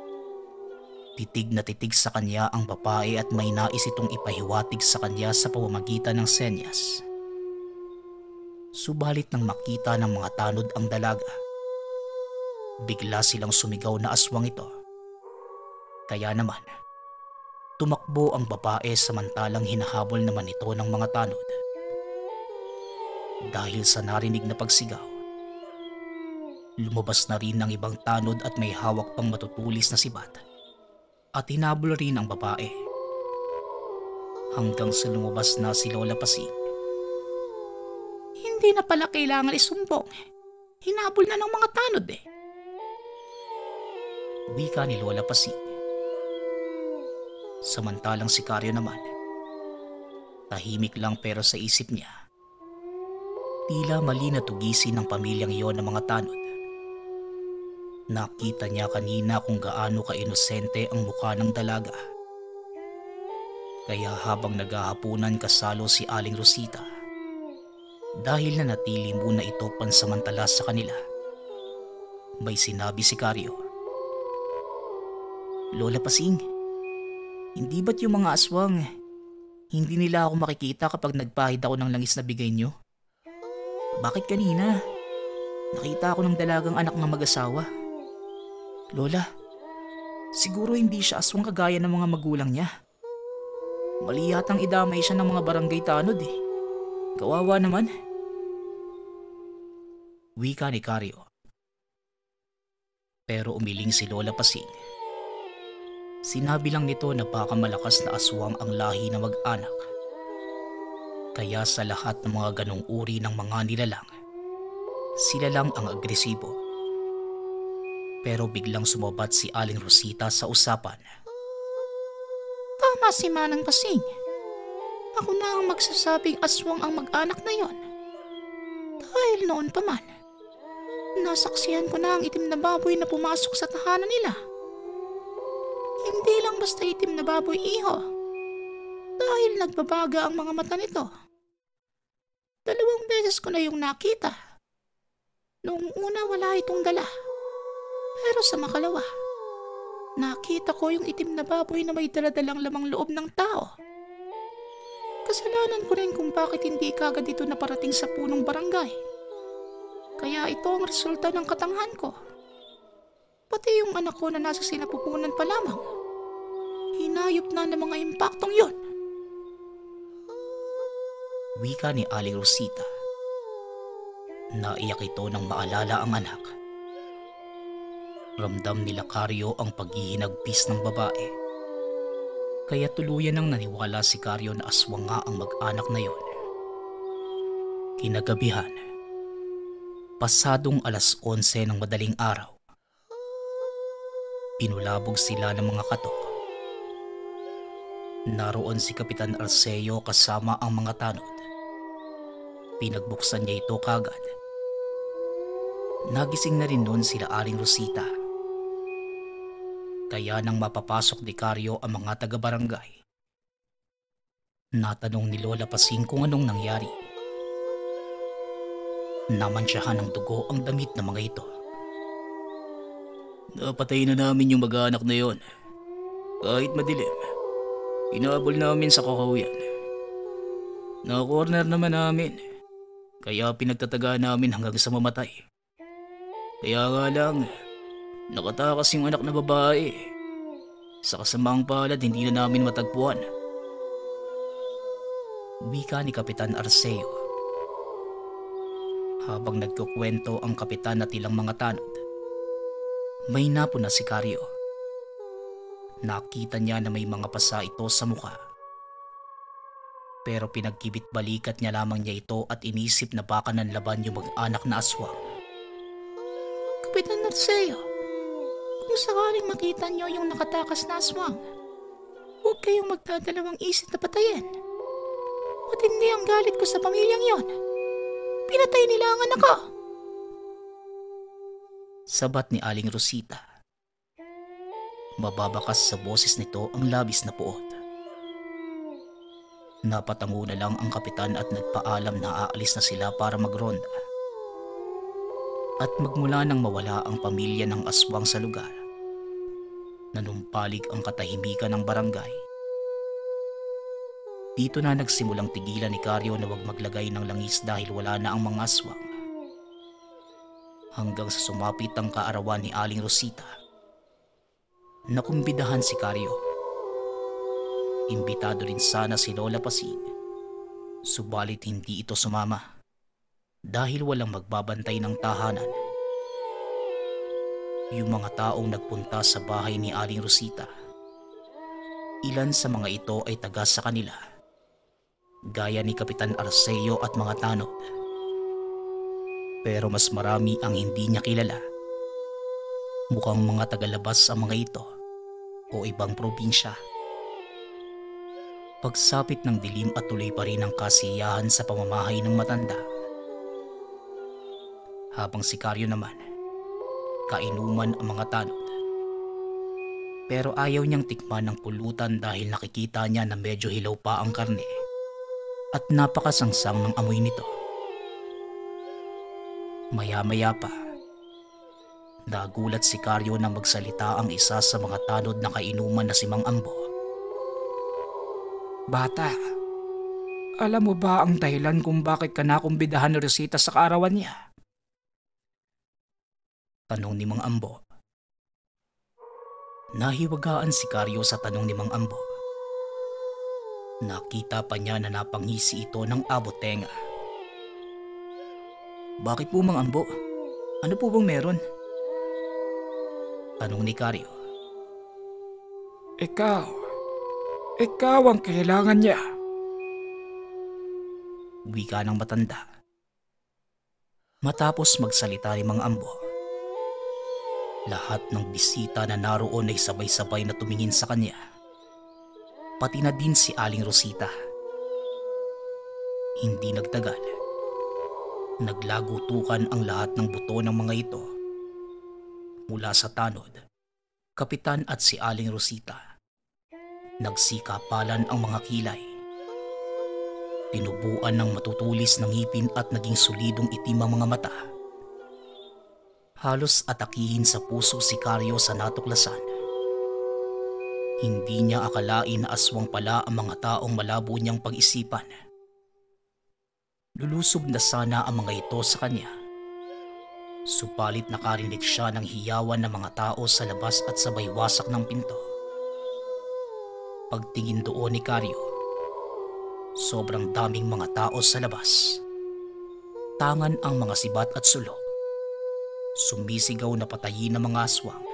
S1: Titig na titig sa kanya ang babae at may nais itong ipahiwatig sa kanya sa pamamagitan ng senyas. Subalit nang makita ng mga tanod ang dalaga, bigla silang sumigaw na aswang ito. Kaya naman, tumakbo ang babae samantalang hinahabol naman ito ng mga tanod. Dahil sa narinig na pagsigaw, lumabas na rin ng ibang tanod at may hawak pang matutulis na sibat. At hinabol rin ang babae. Hanggang sa lumabas na si Lola Pasing.
S3: Hindi na pala kailangan isumbong. Hinabol na ng mga tanod eh.
S1: Wika ni Lola Pasing. Samantalang si Karyo naman, tahimik lang pero sa isip niya, tila mali na tugisin ng pamilyang iyon ng mga tanod. Nakita niya kanina kung gaano ka-inosente ang mukha ng dalaga. Kaya habang naghahapunan kasalo si Aling Rosita, dahil na natili muna ito pansamantala sa kanila, may sinabi si Karyo. Lola Pasing, hindi ba't yung mga aswang, hindi nila ako makikita kapag nagpahid ako ng langis na bigay nyo? Bakit kanina? Nakita ako ng dalagang anak ng mag-asawa. Lola, siguro hindi siya aswang kagaya ng mga magulang niya. Mali yatang idamay siya ng mga barangay tanod eh. Kawawa naman. Wika ni Karyo. Pero umiling si Lola Pasing. Sinabi lang nito na baka malakas na aswang ang lahi na mag-anak. Kaya sa lahat ng mga ganong uri ng mga nilalang, Sila lang ang agresibo. Pero biglang sumabat si Aling Rosita sa usapan.
S3: Tama si Manang Kasing. Ako na ang magsasabing aswang ang mag-anak na yon. Dahil noon pa man, nasaksihan ko na ang itim na baboy na pumasok sa tahanan nila. Hindi lang basta itim na baboy, iho. Dahil nagbabaga ang mga mata nito. 2 beses ko na yung nakita. Noong una wala itong dala. Pero sa makalawa, nakita ko yung itim na baboy na may daladalang lamang loob ng tao. Kasalanan ko rin kung bakit hindi kagad ito naparating sa punong barangay. Kaya ito ang resulta ng katanghan ko. Pati yung anak ko na nasa sinapupunan pa lamang. Hinayop na ng mga impaktong yon.
S1: Wika ni Aling Rosita. Naiyak ito nang maalala ang anak. Ramdam ni Lacario ang paghihinagpis ng babae. Kaya tuluyan nang naniwala si Cario na aswang nga ang mag-anak na yon. Kinagabihan, pasadong 11:00 ng madaling araw, pinulabog sila ng mga katok. Naroon si Kapitan Arceo kasama ang mga tanod. Pinagbuksan niya ito kagad. Nagising na rin noon sila Aling Rosita. Kaya nang mapapasok ni Cario ang mga taga-barangay, natanong ni Lola Pasing kung anong nangyari. Namansyahan ng dugo ang damit ng mga ito. Napatay na namin yung mag-anak na yon. Kahit madilim, inabol namin sa kakahuyan. Na-corner naman namin, kaya pinagtataga namin hanggang sa mamatay. Kaya nga lang, nakatakas yung anak na babae. Sa kasamaang palad, hindi na namin matagpuan. Wika ni Kapitan Arceo. Habang nagkukwento ang kapitan at ilang mga tanod, may napuna si Cario. Nakita niya na may mga pasa ito sa mukha. Pero pinagkibit-balikat niya lamang niya ito at inisip na baka nanlaban yung mag-anak na aswang.
S3: Kapitan Arceo, kung sakaling makita niyo yung nakatakas na aswang, huwag kayong magdadalawang isip na patayin. Matindi ang galit ko sa pamilyang yon. Pinatay nila ang anak ko.
S1: Sabat ni Aling Rosita. Mababakas sa boses nito ang labis na puot. Napatango na lang ang kapitan at nagpaalam na aalis na sila para magronda. At magmula nang mawala ang pamilya ng aswang sa lugar, nanumpalig ang katahimikan ng barangay. Dito na nagsimulang tigilan ni Cario na wag maglagay ng langis dahil wala na ang mga aswang. Hanggang sa sumapit ang kaarawan ni Aling Rosita. Nakumbidahan si Cario. Imbitado rin sana si Lola Pasing, subalit hindi ito sumama dahil walang magbabantay ng tahanan. Yung mga taong nagpunta sa bahay ni Aling Rosita, ilan sa mga ito ay taga sa kanila, gaya ni Kapitan Arceo at mga tanod. Pero mas marami ang hindi niya kilala. Mukhang mga tagalabas ang mga ito o ibang probinsya. Pagsapit ng dilim at tuloy pa rin ang kasiyahan sa pamamahay ng matanda. Habang si Cario naman, kainuman ang mga tanod. Pero ayaw niyang tikman ng pulutan dahil nakikita niya na medyo hilaw pa ang karne at napakasangsang ng amoy nito. Maya-maya pa, nagulat si Cario na magsalita ang isa sa mga tanod na kainuman na si Mang Ambo.
S2: Bata, alam mo ba ang dahilan kung bakit ka nakumbidahan ni Rosita sa kaarawan niya?
S1: Tanong ni Mang Ambo. Nahiwagaan si Cario sa tanong ni Mang Ambo. Nakita pa niya na napanghisi ito ng abot-tenga. Bakit po Mang Ambo? Ano po bang meron? Tanong ni Cario.
S2: Ikaw ang kailangan niya.
S1: Wika ng matanda. Matapos magsalita ni Mang Ambo, lahat ng bisita na naroon ay sabay-sabay na tumingin sa kanya. Pati na din si Aling Rosita. Hindi nagtagal. Naglagutukan ang lahat ng buto ng mga ito. Mula sa tanod, Kapitan at si Aling Rosita. Nagsikapalan ang mga kilay. Tinubuan ng matutulis ng ngipin at naging solidong itim ang mga mata. Halos atakihin sa puso si Karyo sa natuklasan. Hindi niya akalain na aswang pala ang mga taong malabo niyang pag-isipan. Lulusob na sana ang mga ito sa kanya. Subalit nakarinig siya ng hiyawan ng mga tao sa labas at sabay wasak ng pinto. Pagtingin doon ni Karyo, sobrang daming mga tao sa labas. Tangan ang mga sibat at sulok. Sumisigaw na patayin ng mga aswang.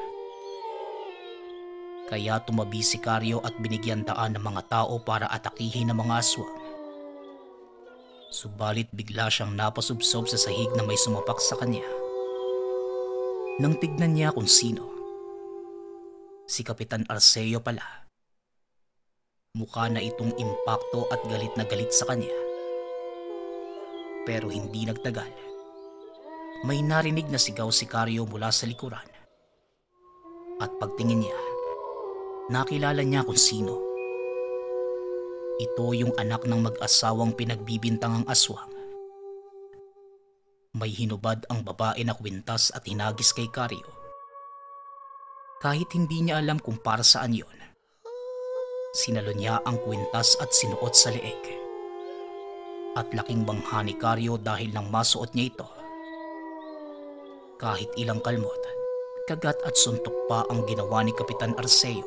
S1: Kaya tumabi si Karyo at binigyan daan ng mga tao para atakihin ng mga aswang. Subalit bigla siyang napasubsob sa sahig na may sumapak sa kanya. Nang tignan niya kung sino, si Kapitan Arceo pala. Mukha na itong impakto at galit na galit sa kanya. Pero hindi nagtagal. May narinig na sigaw si Karyo mula sa likuran. At pagtingin niya, nakilala niya kung sino. Ito yung anak ng mag-asawang pinagbibintangang aswang. May hinubad ang babae na kwintas at hinagis kay Karyo. Kahit hindi niya alam kung para saan yon, sinalo niya ang kwintas at sinuot sa leeg. At laking bangha ni Karyo dahil nang masuot niya ito. Kahit ilang kalmot, kagat at suntok pa ang ginawa ni Kapitan Arceo,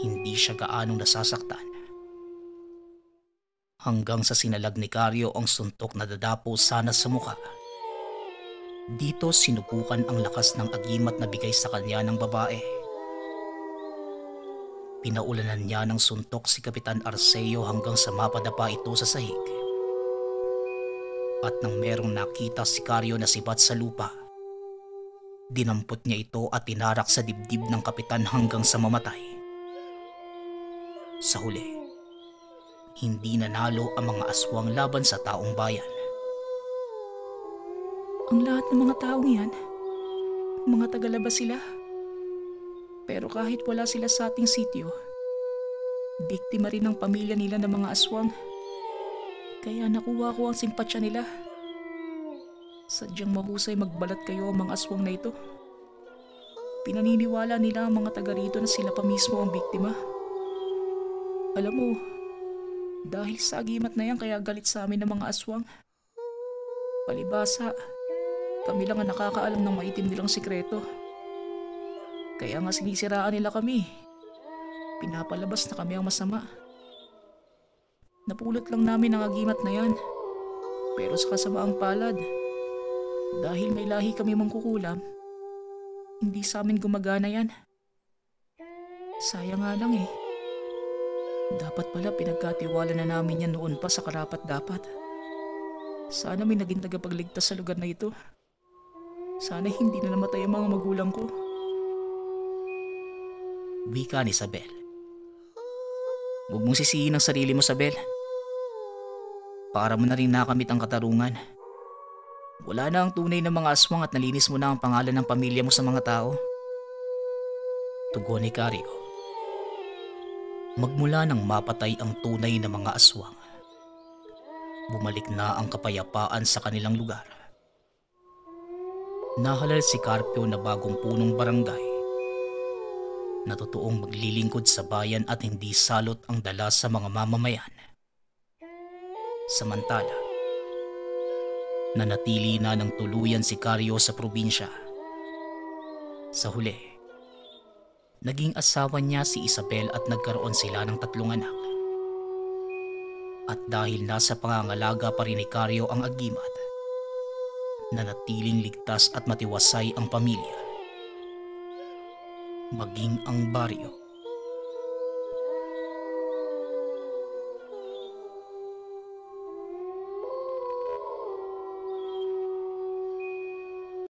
S1: hindi siya gaanong nasasaktan. Hanggang sa sinalag ni Karyo ang suntok na dadapo sana sa mukha. Dito sinubukan ang lakas ng agimat na bigay sa kanya ng babae. Pinaulanan niya ng suntok si Kapitan Arceo hanggang sa mapadapa ito sa sahig. At nang merong nakita si Karyo na sibat sa lupa, dinampot niya ito at tinarak sa dibdib ng kapitan hanggang sa mamatay. Sa huli, hindi nanalo ang mga aswang laban sa taong bayan.
S2: Ang lahat ng mga taong yan, mga tagalabas sila. Pero kahit wala sila sa ating sityo, biktima rin ng pamilya nila ng mga aswang. Kaya nakuha ko ang simpatsya nila. Sadyang mahusay magbalat kayo ang mga aswang na ito. Pinaniniwala nila ang mga taga rito na sila pa mismo ang biktima. Alam mo, dahil sa agimat na yan kaya galit sa amin ng mga aswang. Palibasa, kami lang ang nakakaalam ng maitim nilang sikreto. Kaya nga sinisiraan nila kami. Pinapalabas na kami ang masama. Napulot lang namin ang agimat na yan. Pero sa kasamaang palad, dahil may lahi kami mangkukulam, hindi sa amin gumagana yan. Sayang nga lang eh. Dapat pala pinagkatiwala na namin yan noon pa sa karapat-dapat. Sana may naging tagapagligtas sa lugar na ito. Sana hindi na namatay ang mga magulang ko.
S1: Wika ni Sabel. Huwag mong sisihin ang sarili mo, Sabel. Para mo na rin nakamit ang katarungan. Wala na ang tunay na mga aswang at nalinis mo na ang pangalan ng pamilya mo sa mga tao. Tugon ni Karyo. Magmula nang mapatay ang tunay na mga aswang, bumalik na ang kapayapaan sa kanilang lugar. Nahalal si Carpio na bagong punong barangay na totoong maglilingkod sa bayan at hindi salot ang dala sa mga mamamayan. Samantala, nanatili na ng tuluyan si Karyo sa probinsya. Sa huli, naging asawa niya si Isabel at nagkaroon sila ng 3 anak. At dahil nasa pangangalaga pa rin ni Karyo ang agimat, nanatiling ligtas at matiwasay ang pamilya. Maging ang baryo